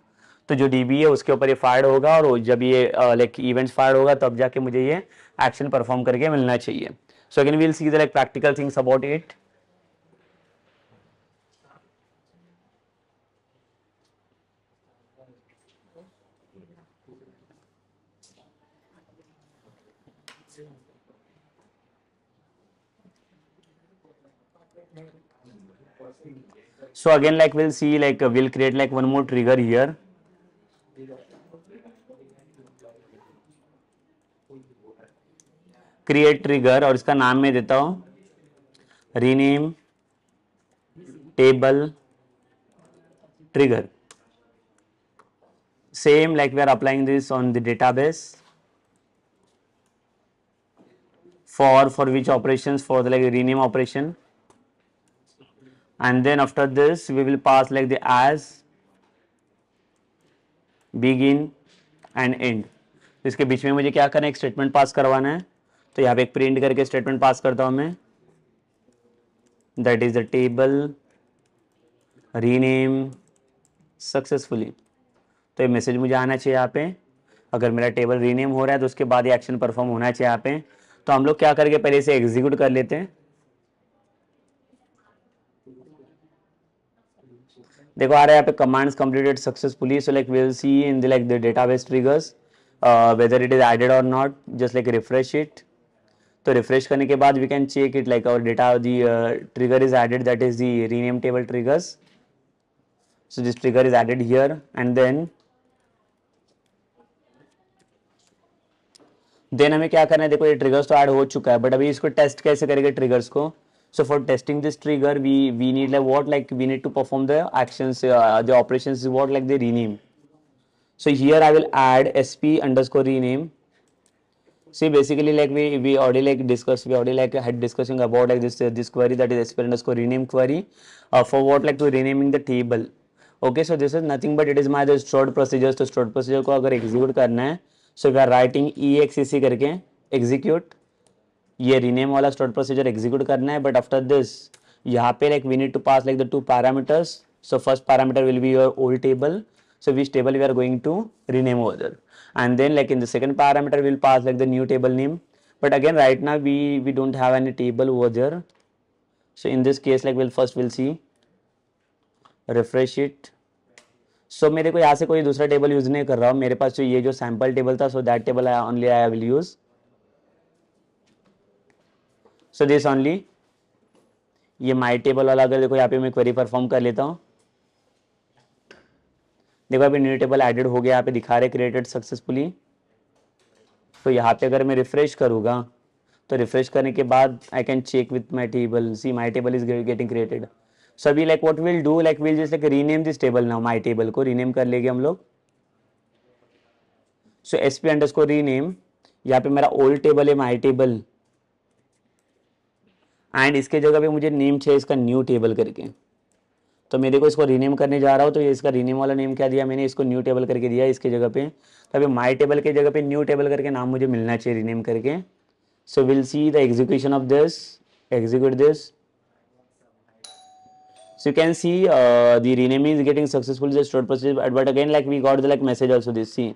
Speaker 1: तो जो डीबी है उसके ऊपर ये फायर होगा, और जब ये लाइक इवेंट्स फायर होगा तब जाके मुझे ये एक्शन परफॉर्म करके मिलना चाहिए। So again we will see the like practical things about it. So again like we'll see like we'll create like one more trigger here. Create trigger, और इसका नाम मैं देता हूं rename table trigger. Same like we are applying this on the database. For which operations? For the like rename operation. And then after this we will pass like the as, begin and end. इसके बीच में मुझे क्या करना है, एक statement pass करवाना है. तो यहाँ पे एक प्रिंट करके स्टेटमेंट पास करता हूँ मैं, that is the table rename successfully. तो ये मैसेज मुझे आना चाहिए यहाँ पे. अगर मेरा टेबल रीनेम हो रहा है तो उसके बाद ये एक्शन परफॉर्म होना चाहिए यहाँ पे. तो हम लोग क्या करके पहले इसे एग्जीक्यूट कर लेते हैं. देखो आ रहा है यहाँ पे commands completed successfully. So like we will see in the like the database triggers whether it is added और not. Just like refresh it. तो रिफ्रेश करने के बाद we can check it like our data the trigger is added, that is the rename table triggers. So this trigger is added here and then हमें क्या करना है. देखो ये ट्रिगर्स तो ऐड हो चुका है, बट अभी इसको टेस्ट कैसे करेंगे ट्रिगर्स को. So for testing this trigger, we need like what, like we need to perform the actions, the operations is what, like the rename. So here I will add sp underscore rename. See basically like we already like discussed, we already like had discussing about like this query, that is sp underscore rename query, for what, like to renaming the table. Okay, so this is nothing but it is my the stored procedures. तो stored procedure को अगर execute करना है, so we are writing exec करके execute. ये rename वाला stored procedure execute करना है. बट आफ्टर दिस यहाँ पे like we need to pass like the two parameters. So first parameter will be your old table, so which table we are going to rename over there. And then like in the second parameter will pass like the new table name. But again right now we don't have any table over there. So in this case like first will see refresh it. So मेरे को यहाँ से कोई दूसरा table use नहीं कर रहा हूँ. मेरे पास जो ये जो सैम्पल टेबल था, सो that table only I will use. So this only ये माई टेबल वाला. अगर देखो यहाँ पे मैं क्वेरी परफॉर्म कर लेता हूँ. देखो अभी न्यू टेबल एडेड हो गया, यहाँ पे दिखा रहे क्रिएटेड सक्सेसफुली. तो यहाँ पे अगर मैं रिफ्रेश करूँगा तो रिफ्रेश करने के बाद I can check with my table. See my table is getting created. So अभी like what will do, like will just like rename this table now. My table को रीनेम कर लेंगे हम लोग. So sp underscore rename. यहाँ पे मेरा old table है माई टेबल, एंड इसके जगह पे मुझे नेम चाहिए इसका न्यू टेबल करके. तो मेरे को इसको रीनेम करने जा रहा हूँ. तो ये इसका रीनेम वाला नेम क्या दिया मैंने, इसको न्यू टेबल करके दिया इसके जगह पे. तो अभी माई टेबल के जगह पे न्यू टेबल करके नाम मुझे मिलना चाहिए रीनेम करके. सो will see the execution of this. Execute this. So you can see the renaming is getting successfully the stored process, but again like we got the like message also this. See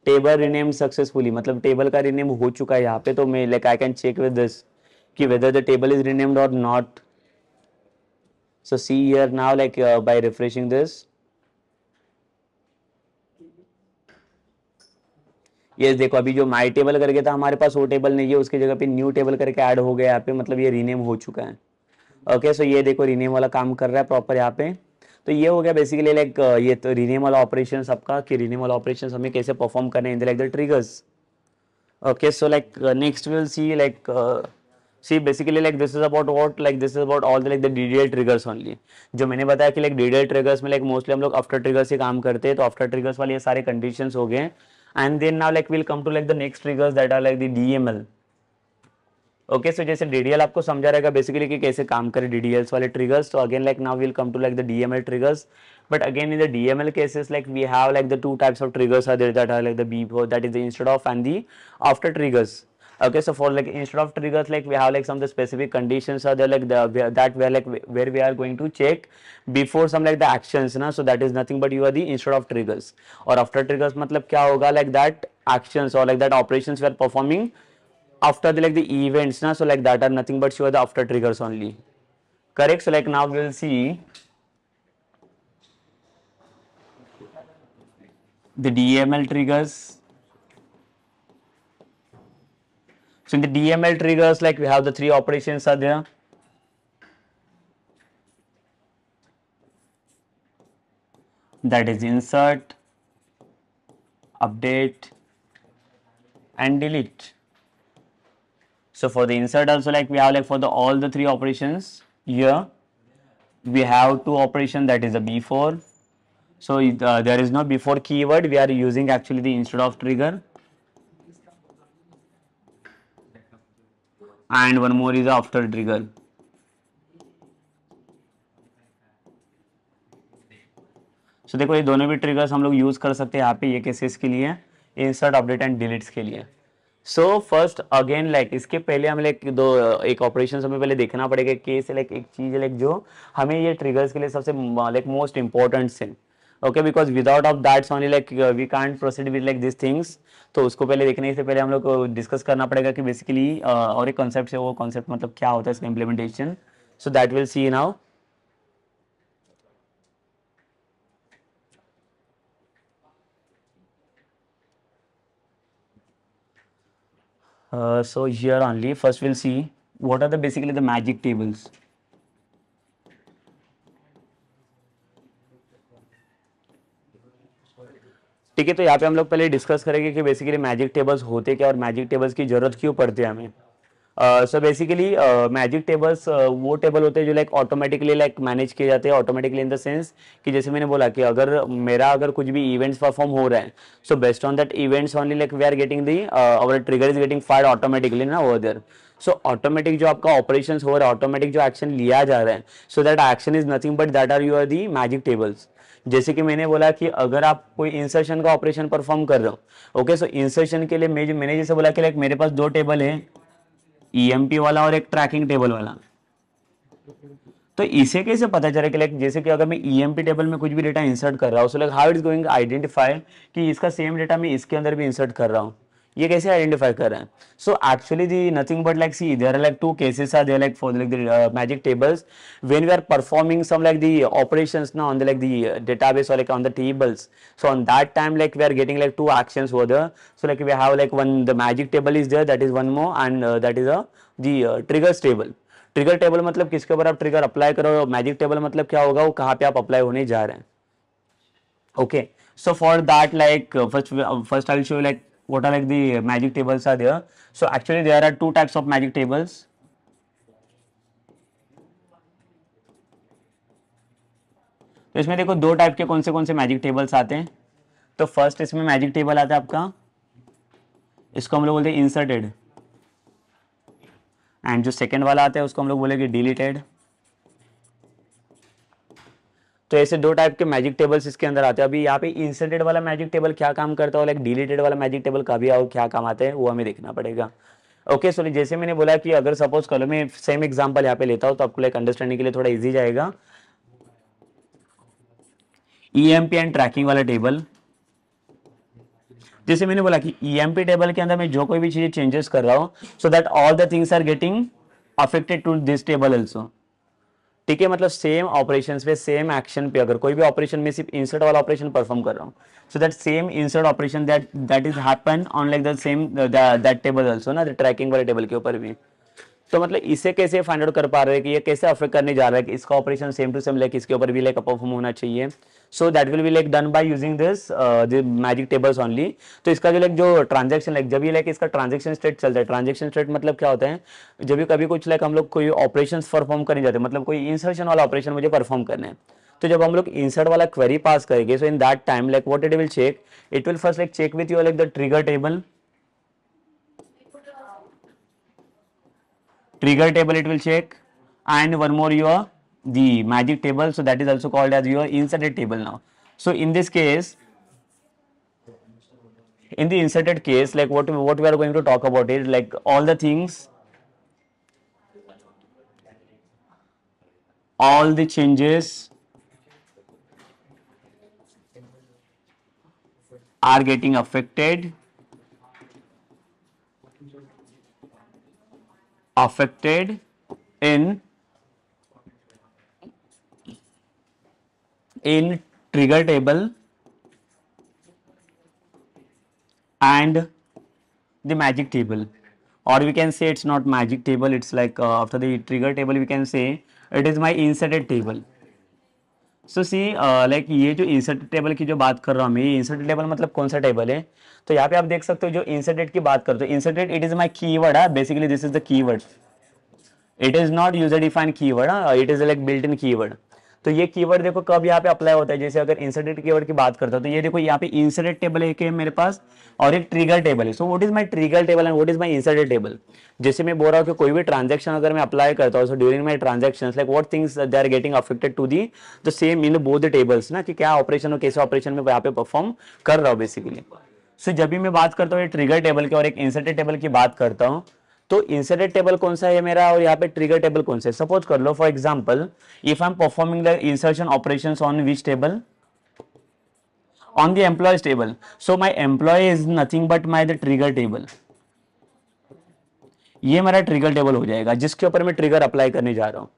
Speaker 1: table renamed successfully, मतलब table का rename हो चुका है यहाँ पे. तो मैं like I can check with this कि whether the table is renamed or not. So see here now like by refreshing this. Yes देखो अभी जो माई टेबल करके था हमारे पास वो टेबल नहीं है, उसकी जगह पे न्यू टेबल करके ऐड हो गया यहाँ पे, मतलब ये रीनेम हो चुका है. ओके सो ये देखो रीनेम वाला काम कर रहा है प्रॉपर यहाँ पे. तो ये हो गया बेसिकली लाइक ये तो रीनेम वाला ऑपरेशन सबका, कि रीनेम वाला ऑपरेशन हमें कैसे परफॉर्म करने in like the triggers. Okay so like next will see like see basically like this is about what, like this is about all the like the DDL triggers only. जो मैंने बताया कि like DDL triggers में like mostly हम लोग after triggers से काम करते हैं. तो आफ्टर ट्रिगर्स वाले ये सारे कंडीशंस हो गए. And then now like will come to like the next triggers that are like the DML. Okay so जैसे डीडीएल आपको समझा रहेगा बेसिकली कि कैसे काम करे डीडीएल्स वाले ट्रिगर्स. तो again like now will come to like the DML triggers. But again, in the DML cases, like we have like the two types of triggers are there that are like the before, that is the instead of and the after triggers. Okay, so for like instead of triggers, like we have like some of the specific conditions are there like that where like where we are going to check before some like the actions na. So that is nothing but you are the instead of triggers. Or after triggers मतलब क्या होगा like that actions or like that operations we are performing after the like the events na. So like that are nothing but you are the after triggers only. Correct. So like now we will see the DML triggers. So in the DML triggers, like we have the three operations are there. That is insert, update, and delete. So for the insert also, like we have like for the all the three operations here, we have two operations, that is a before. So there is no before keyword, we are using actually the instead of trigger, and one more is after trigger. So देखो ये दोनों भी triggers हम लोग use कर सकते हैं यहाँ पे ये केसेस के लिए, इंसर्ट, अपडेट एंड डिलीट्स के लिए. सो फर्स्ट अगेन लाइक इसके पहले हमें लाइक दो एक ऑपरेशन हमें पहले देखना पड़ेगा केस लाइक एक चीज लाइक जो हमें ये ट्रिगर्स के लिए सबसे लाइक मोस्ट इंपॉर्टेंट है. Okay, because without of that's only like we can't proceed with like this things. तो उसको पहले देखने से पहले हम लोग को डिस्कस करना पड़ेगा कि बेसिकली और एक कॉन्सेप्ट है, वो कॉन्सेप्ट मतलब क्या होता है इसका implementation. So that will C now. So here only first we'll see what are the basically the magic tables. ठीक है, तो यहाँ पे हम लोग पहले डिस्कस करेंगे कि बेसिकली मैजिक टेबल्स होते क्या और मैजिक टेबल्स की जरूरत क्यों पड़ती है हमें. सो बेसिकली मैजिक टेबल्स वो टेबल होते हैं जो लाइक ऑटोमेटिकली लाइक मैनेज किए जाते हैं. ऑटोमेटिकली इन द सेंस कि जैसे मैंने बोला कि अगर कुछ भी इवेंट्स परफॉर्म हो रहा है, so based on that events only like we are getting the our trigger is getting fired automatically ना ओवर देयर. सो ऑटोमेटिक जो आपका ऑपरेशन हो रहा है, ऑटोमेटिक जो एक्शन लिया जा रहा है, so that action is nothing but that are you are the magic tables. जैसे कि मैंने बोला कि अगर आप कोई इंसर्शन का ऑपरेशन परफॉर्म कर रहे हो, ओके, सो इंसर्शन के लिए मैंने जैसे बोला कि लाइक मेरे पास दो टेबल है, ईएमपी वाला और एक ट्रैकिंग टेबल वाला. तो इसे कैसे पता चले कि लाइक जैसे कि अगर मैं ईएमपी टेबल में कुछ भी डेटा इंसर्ट कर रहा हूँ, so like how it is going identify कि इसका सेम डेटा मैं इसके अंदर भी इंसर्ट कर रहा हूँ, ये कैसे आइडेंटिफाई कर रहे हैं. So actually the nothing but like see there are like two cases are there like for like the magic tables when we are performing some like the operations now on the like the database or like on the tables. So on that time like we are getting like two actions over there. So like we have like one the magic table is there, that is one more, and that is the triggers table. Trigger table मतलब किसके ऊपर आप trigger apply करो, magic table मतलब क्या होगा, वो कहाँ पे आप अप्लाई होने जा रहे हैं. Okay, so for that like first I will show you like what are like the magic tables are there. So actually there are two types of magic tables. तो इसमें देखो दो टाइप के कौन से मैजिक टेबल्स आते हैं. तो फर्स्ट इसमें मैजिक टेबल आता है आपका, इसको हम लोग बोलते हैं इंसर्टेड, एंड जो सेकंड वाला आता है उसको हम लोग बोलेंगे डिलीटेड. तो ऐसे दो टाइप के मैजिक टेबल्स इसके अंदर आते हैं. अभी यहाँ पे इंसर्टेड वाला मैजिक टेबल क्या काम करता है, लाइक डिलीटेड वाला मैजिक टेबल का भी क्या काम आता है वो हमें देखना पड़ेगा. ओके, सो जैसे मैंने बोला कि अगर सपोज करो मैं सेम एग्जांपल यहाँ पे लेता हूँ तो आपको लाइक अंडरस्टैंडिंग के लिए थोड़ा इजी जाएगा. ईएमपी एंड ट्रैकिंग वाला टेबल, जैसे मैंने बोला कि ईएमपी टेबल के अंदर मैं जो कोई भी चीजें चेंजेस कर रहा हूँ, so that all the things are getting affected to this table also. ठीक है, मतलब सेम ऑपरेशंस पे सेम एक्शन पे अगर कोई भी ऑपरेशन में सिर्फ इंसर्ट वाला ऑपरेशन परफॉर्म कर रहा हूँ, so that same insert operation that is happen on like the same that table also ना, ट्रैकिंग वाले टेबल के ऊपर भी. तो मतलब इसे कैसे फाइंड आउट कर पा रहे हैं कि ये कैसे अफेक्ट करने जा रहा है कि इसका operation same to same like इसके ऊपर भी लाइक परफॉर्म होना चाहिए. So that will be like done by using this the magic tables only. तो इसका जो लाइक जो ट्रांजेक्शन लाइक जब ये लाइक इसका ट्रांजेक्शन स्टेट चलता है, ट्रांजेक्शन स्टेट मतलब क्या होता है, जब भी कभी कुछ लाइक हम लोग कोई ऑपरेशन परफॉर्म करने जाते हैं, मतलब कोई इंसर्शन वाला ऑपरेशन मुझे परफॉर्म करना है, तो जब हम लोग इंसर्ट वाला क्वेरी पास करेंगे, so in that time like what it will check, it will first like check with your like the trigger table. trigger table it will check, and one more your the magic table, so that is also called as your inserted table now. So in this case, in the inserted case, like what we are going to talk about is like all the things, all the changes are getting affected in trigger table and the magic table, or we can say it's not magic table, it's like after the trigger table we can say it is my inserted table. So see like ये जो inserted table की जो बात कर रहा हूँ मैं, ये इंसर्टेड टेबल मतलब कौन सा टेबल है? तो यहाँ पे आप देख सकते हो जो इंसर्टेड की बात करते हो, inserted it is my keyword है, basically this is the keyword, it is not user defined keyword, it is like built in keyword. तो ये कीवर्ड देखो कब यहाँ पे अप्लाई होता है, जैसे अगर इंसर्टेड कीवर्ड की बात करता हूँ तो ये देखो यहाँ पे इंसर्टेड टेबल एक है मेरे पास और एक ट्रिगर टेबल है. So what is my trigger table and what is my inserted table? जैसे मैं बोल रहा हूँ कि कोई भी ट्रांजैक्शन अगर मैं अप्लाई करता हूँ, so during my transactions like what things they are getting affected to the the same in both the tables ना, कि क्या ऑपरेशन और कैसे ऑपरेशन में यहाँ पे परफॉर्म कर रहा हूँ बेसिकली. सो जब भी मैं बात करता हूँ ट्रिगर टेबल की और एक इंसर्टेड टेबल की बात करता हूँ, तो इंसर्टेड टेबल कौन सा है मेरा और यहाँ पे ट्रिगर टेबल कौन सा है? सपोज कर लो for example, if I am performing the insertion operations on which table, on the employees table, so my employee is nothing but my the trigger table. ये मेरा ट्रिगर टेबल हो जाएगा जिसके ऊपर मैं ट्रिगर अप्लाई करने जा रहा हूं.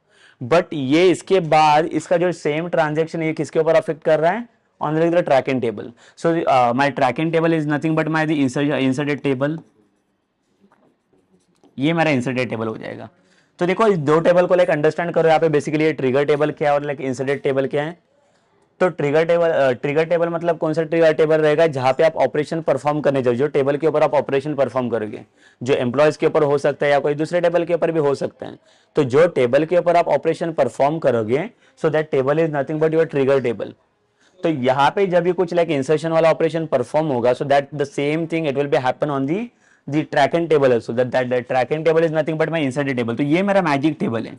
Speaker 1: बट ये इसके बाद इसका जो सेम ट्रांजेक्शन ये किसके ऊपर अफेक्ट कर रहा है? On the tracking table. So my tracking table is nothing but my the inserted table. ये मेरा इंसर्टेड टेबल हो जाएगा. तो देखो इस दो टेबल को लाइक अंडरस्टैंड करो, यहाँ पे बेसिकली ये ट्रिगर टेबल क्या है और लाइक इंसर्टेड टेबल क्या है. तो ट्रिगर टेबल मतलब कौन सा ट्रिगर टेबल रहेगा? जहां पे आप ऑपरेशन परफॉर्म करने जाओ, जो टेबल के ऊपर आप ऑपरेशन परफॉर्म करोगे, जो एम्प्लॉयज के ऊपर हो सकता है या कोई दूसरे टेबल के ऊपर भी हो सकता है. तो जो टेबल के ऊपर आप ऑपरेशन परफॉर्म करोगे, so that table is nothing but your trigger table. तो यहाँ पे जब भी कुछ लाइक इंसर्शन वाला ऑपरेशन परफॉर्म होगा, so that the same thing it will be happen on the tracking table also, that tracking table is nothing but my inserted table. तो ये मेरा मैजिक टेबल है,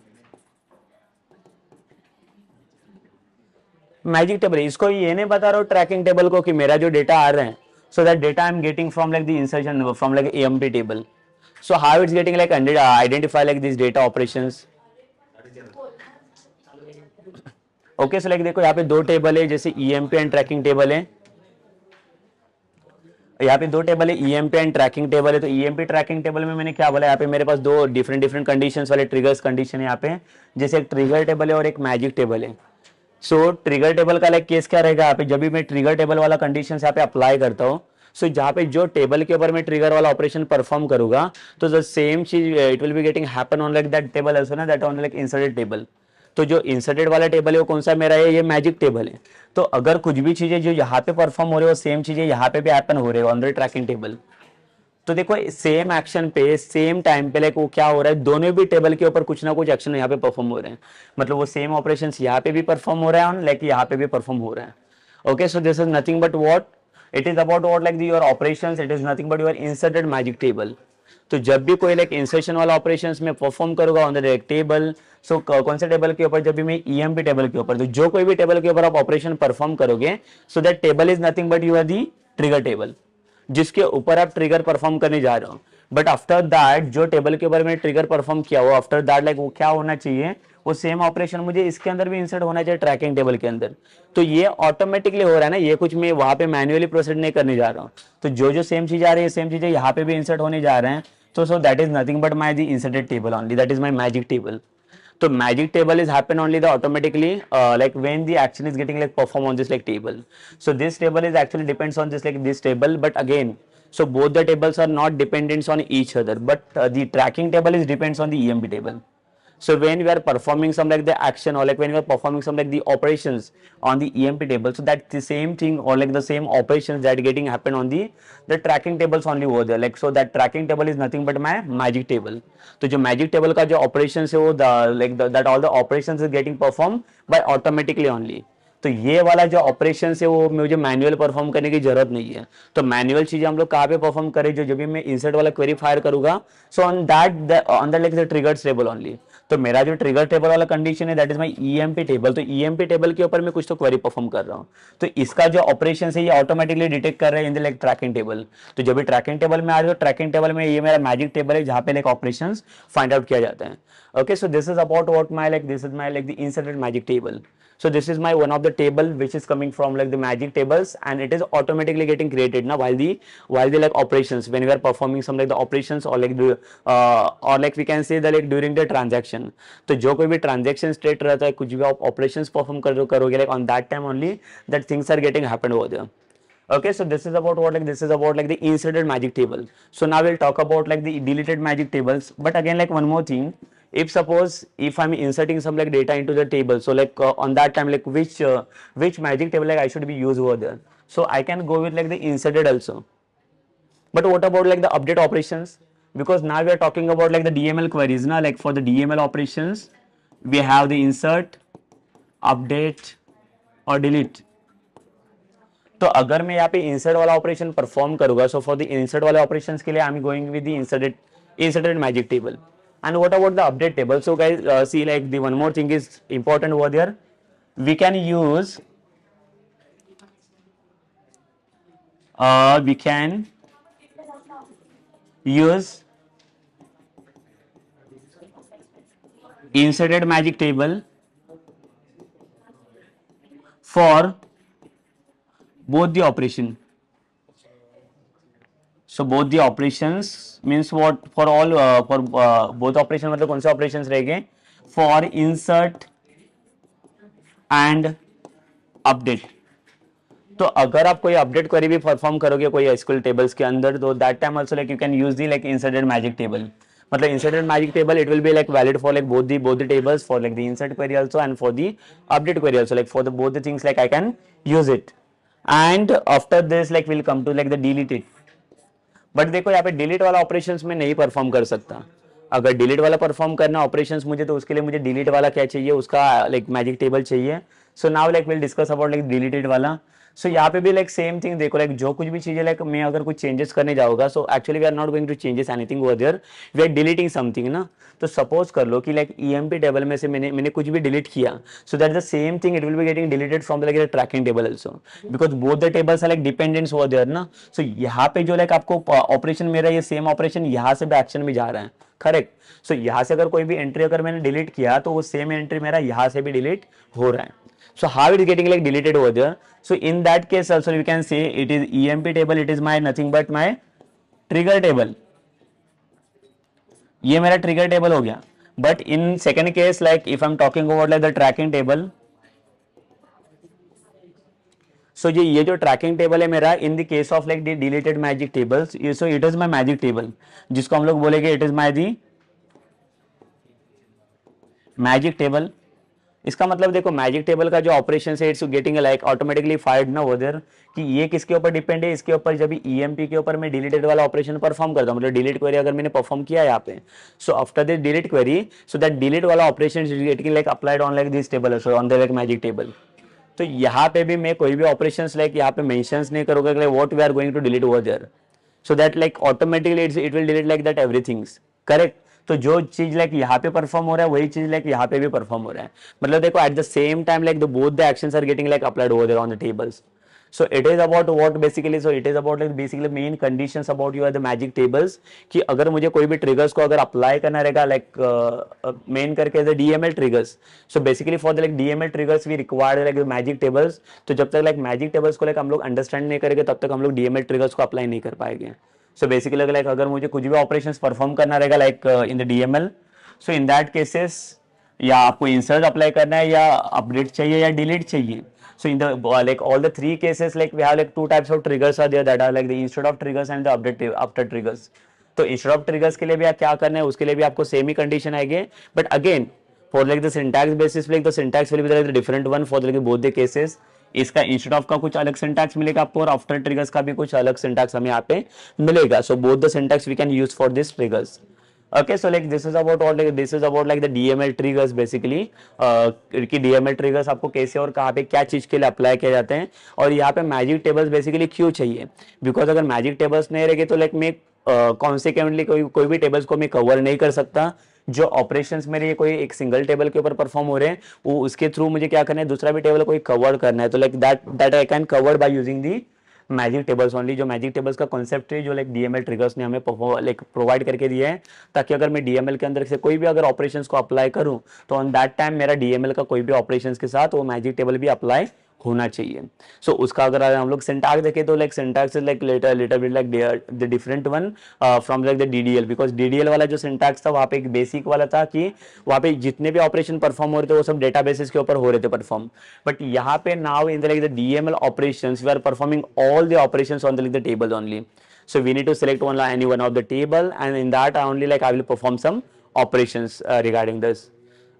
Speaker 1: मैजिक टेबल. इसको ये नहीं बता रहा हूँ ट्रैकिंग टेबल को कि मेरा जो डेटा आ रहा है, so that data I am getting from like the insertion from like AMP table. So how it's getting like identify like this data operations. Okay, so like देखो यहाँ पे दो टेबल है, जैसे ईएमपी एंड ट्रैकिंग टेबल है. यहाँ पे दो टेबल है, ईएमपी एंड ट्रैकिंग टेबल है. तो ईएमपी ट्रैकिंग टेबल में मैंने क्या बोला, यहाँ पे मेरे पास दो डिफरेंट कंडीशंस वाले ट्रिगर्स कंडीशन है यहाँ पे, जैसे एक ट्रिगर टेबल है और एक मैजिक टेबल है. सो ट्रिगर टेबल का लाइक केस क्या रहेगा, यहाँ पे जब भी मैं ट्रिगर टेबल वाला कंडीशन यहाँ पे अप्लाई करता हूँ, सो जहाँ पे जो टेबल के ऊपर मैं ट्रिगर वाला ऑपरेशन परफॉर्म करूंगा, तो द सेम चीज it will be getting happen on like that table also ना, that on like inserted table. तो जो इंसर्टेड वाला टेबल है वो कौन सा मेरा है? ये मैजिक टेबल है. तो अगर कुछ भी चीजें जो यहाँ पे परफॉर्म हो रही है वो सेम चीजें यहाँ पे भी हैपन हो रही है ऑन द ट्रैकिंग टेबल. तो देखो सेम एक्शन पे सेम टाइम पे लाइक वो क्या हो रहा है, दोनों भी टेबल के ऊपर कुछ ना कुछ एक्शन यहाँ पे परफॉर्म हो रहे हैं. मतलब वो सेम ऑपरेशंस यहाँ पे भी परफॉर्म हो रहा है ऑन लाइक यहाँ पे भी परफॉर्म हो रहा है. Okay, so this is nothing but what, it is about what like your operations, it is nothing but your inserted magic table. तो जब भी कोई लाइक इंसर्शन वाला ऑपरेशंस में परफॉर्म करूंगा ऑन द टेबल, सो कौन से टेबल के ऊपर? जब भी मैं ईएमपी टेबल के ऊपर, तो जो कोई भी टेबल के ऊपर आप ऑपरेशन परफॉर्म करोगे, so that table is nothing but your the trigger table, जिसके ऊपर आप ट्रिगर परफॉर्म करने जा रहे हो. बट आफ्टर दैट जो टेबल के ऊपर मैंने ट्रिगर परफॉर्म किया हो, आफ्टर दैट लाइक वो क्या होना चाहिए, वो सेम ऑपरेशन मुझे इसके अंदर भी इंसर्ट होना चाहिए ट्रैकिंग टेबल के अंदर. तो ये ऑटोमेटिकली हो रहा है ना, ये कुछ मैं वहां पे मैन्युअली प्रोसीड नहीं करने जा रहा हूँ. तो जो सेम चीज आ रही है सेम चीजें यहाँ पे भी इंसर्ट होने जा रहे हैं. तो so that is nothing but my the inserted table only, that is my magic table. So magic table is happen only the automatically like when the action is getting like perform on this like table. So this table is actually depends on this like this table, but again, so both the tables are not dependent on each other, but the tracking table is depends on the EMP table. So when we are performing some like the action or like when we are performing some like the operations on the EMP table, so that the same thing or like the same operations that getting happen on the tracking tables only over there. Like so that tracking table is nothing but my magic table. तो जो magic table का जो operation है वो like that all the operations is getting performed by automatically only. तो ये वाला जो ऑपरेशन है वो मुझे मैनुअल परफॉर्म करने की जरूरत नहीं है। तो मैनुअल चीजें हम लोग कहाँ पे परफॉर्म करें, जो जब भी मैं इंसर्ट वाला क्वेरी फायर करूंगा, सो on that like the trigger table only. तो मेरा जो ट्रिगर टेबल वाला कंडीशन है that is my EMP table. तो ईएमपी टेबल के ऊपर मैं कुछ तो क्वेरी परफॉर्म कर रहा हूँ, तो इसका जो ऑपरेशन है ये ऑटोमेटिकली डिटेक्ट कर रहे हैं in the like tracking table. तो जब भी ट्रैकिंग टेबल में आ रहे हो, ट्रैकिंग टेबल में ये मेरा मैजिक टेबल है जहाँ पे लाइक ऑपरेशन फाइंड आउट किया जाता है। Okay, so this is about what my like this is my like the inserted magic table. So this is my one of the table which is coming from like the magic tables, and it is automatically getting created now while the like operations when we are performing some like the operations or like the or like we can say that like during the transaction. तो जो कोई भी transaction state रहता है, कुछ भी आप operations perform करोगे like on that time only that things are getting happened over there. Okay, so this is about what like this is about like the inserted magic table. So now we'll talk about like the deleted magic tables. But again, like one more thing, if suppose if I'm inserting some like data into the table, so like on that time like which magic table like I should be used over there. So I can go with like the inserted also. But what about like the update operations? Because now we are talking about like the DML queries. Now like for the DML operations, we have the insert, update और delete. तो अगर मैं यहाँ पे insert वाला operation perform करूंगा, so for the insert वाले operations के लिए I am going with the inserted magic table. And what about the update table? So guys see like the one more thing is important over there. We can use inserted magic table for both the operation. So both the operations means what? For all for both operation मतलब कौन से operations रहेंगे? For insert and update. तो अगर आप कोई update query भी perform करोगे कोई एसक्यूएल टेबल्स के अंदर, तो that time also like you can use the like inserted magic table. मतलब inserted magic table it will be like valid for like both the tables for like the insert query also and for the update query also, like for the both the things like I can use it. And after this like we'll come to like the delete it. But देखो यहाँ पे delete वाला operations में नहीं perform कर सकता. अगर delete वाला परफॉर्म करना ऑपरेशंस मुझे, तो उसके लिए मुझे डिलीट वाला क्या चाहिए, उसका लाइक मैजिक टेबल चाहिए. So now like will discuss about like deleted वाला. सो यहाँ पे भी लाइक सेम थिंग देखो, लाइक जो कुछ भी चीजें लाइक मैं अगर कुछ चेंजेस करने जाऊंगा, so actually we are not going to changes anything over there, we are deleting something ना. तो सपोज कर लो कि लाइक ईएमपी टेबल में से मैंने कुछ भी डिलीट किया, so that the same thing it will be getting deleted from the like the tracking table also, because both the tables are like dependents over there ना. So यहाँ पे जो लाइक आपको ऑपरेशन मेरा ये सेम ऑपरेशन यहाँ से भी एक्शन में जा रहा है, करेक्ट. सो यहाँ से अगर कोई भी एंट्री अगर मैंने डिलीट किया, तो वो सेम एंट्री मेरा यहाँ से भी डिलीट हो रहा है. So how it is getting like deleted over there? So in that case also we can say it is EMP table, it is my nothing but my trigger table. ये मेरा trigger table हो गया. But in second case like if I'm talking about like the tracking table, so ये जो tracking table है मेरा in the case of like the deleted magic tables, so it is my magic table जिसको हम लोग बोलेंगे it is my the magic table. इसका मतलब देखो मैजिक टेबल का जो ऑपरेशन है it's getting like automatically fired ना उधर, कि ये किसके ऊपर डिपेंड है, इसके ऊपर. जब ईएमपी के ऊपर मैं डिलीटेड वाला ऑपरेशन परफॉर्म करता हूँ, मतलब डिलीट क्वेरी अगर मैंने परफॉर्म किया यहाँ पे, so after this delete query, so that delete वाला operation is getting like applied on like this table on the like magic table. तो यहाँ पे भी मैं कोई भी ऑपरेशन लाइक यहाँ पे मेंशन नहीं करूंगा like what we are going to delete over there, so that like automatically it will delete like that everythings, correct. तो जो चीज लाइक यहाँ पे परफॉर्म हो रहा है वही चीज लाइक यहाँ पे भी परफॉर्म हो रहा है. मतलब देखो at the same time like the both the actions are getting like applied over there on the tables. So it is about what basically, so it is about like basically main conditions about you are the magic tables, कि अगर मुझे कोई भी triggers को अगर apply करना रहेगा like main करके the DML triggers, so basically for the like DML triggers we require like the magic tables. तो जब तक like magic tables को like हम लोग understand नहीं करेंगे तब तक हम लोग DML triggers को apply नहीं कर पाएंगे. So basically like अगर मुझे कुछ भी operations perform करना रहेगा like in the DML, so in that cases या आपको insert apply करना है या update चाहिए या delete चाहिए. So in the like all the three cases like we have like two types of triggers are there, that are like the instead of triggers and the update after triggers. तो instead of triggers के लिए भी आप क्या करना है, उसके लिए भी आपको सेम ही कंडीशन आएगी. But again for like the syntax basis like the syntax will be like the different one for like both the cases. इसका इंस्टेड ऑफ का कुछ अलग सिंटैक्स मिलेगा आपको और आफ्टर ट्रिगर्स का भी कुछ अलग सिंटैक्स हमें यहाँ पे मिलेगा. So both the syntax we can use for this triggers. Okay, so like this is about what, like this is about like the DML triggers basically, कि DML triggers आपको कैसे और कहाँ पे क्या चीज के लिए अप्लाई किए जाते हैं, और यहाँ पे मैजिक टेबल्स बेसिकली क्यों चाहिए, बिकॉज अगर मैजिक टेबल्स नहीं रहेंगे तो लाइक मैं कॉन्सिक्वेंटली कोई भी टेबल्स को मैं कवर नहीं कर सकता। जो ऑपरेशंस मेरे कोई एक सिंगल टेबल के ऊपर परफॉर्म हो रहे हैं, वो उसके थ्रू मुझे क्या करना है, दूसरा भी टेबल कोई कवर करना है, तो like that I can cover by using the magic tables only. जो मैजिक टेबल्स का कॉन्सेप्ट है, जो लाइक डीएमएल ट्रिगर्स ने हमें लाइक प्रोवाइड करके दिया है, ताकि अगर मैं डीएमएल के अंदर से कोई भी अगर ऑपरेशंस को अप्लाई करूं, तो ऑन दैट टाइम मेरा डीएमएल का कोई भी ऑपरेशंस के साथ वो मैजिक टेबल भी अप्लाई होना चाहिए। सो उसका अगर हम लोग सिंटैक्स देखें तो like syntax is like little bit like the different one from like the DDL, because DDL वाला जो सिंटैक्स था वहाँ पे एक बेसिक वाला था कि वहाँ पे जितने भी ऑपरेशन परफॉर्म हो रहे थे वो सब डेटाबेसेस के ऊपर हो रहे थे परफॉर्म, बट यहाँ पे now in the like the DML operations we are performing all the operations on the like the table only. So we need to select any one of the table, and in that I will perform some operations regarding this.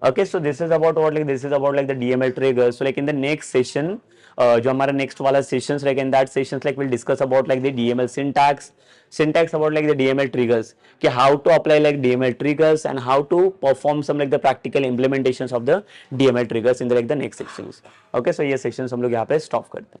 Speaker 1: Okay, so this is about what, like this is about like the DML triggers. So like in the next session, जो हमारा next वाला sessions, like in that sessions like we'll discuss about like the DML syntax about like the DML triggers, कि how to apply like DML triggers and how to perform some like the practical implementations of the DML triggers in the like the next sections. Okay, so ये sections हम लोग यहाँ पे stop करते हैं।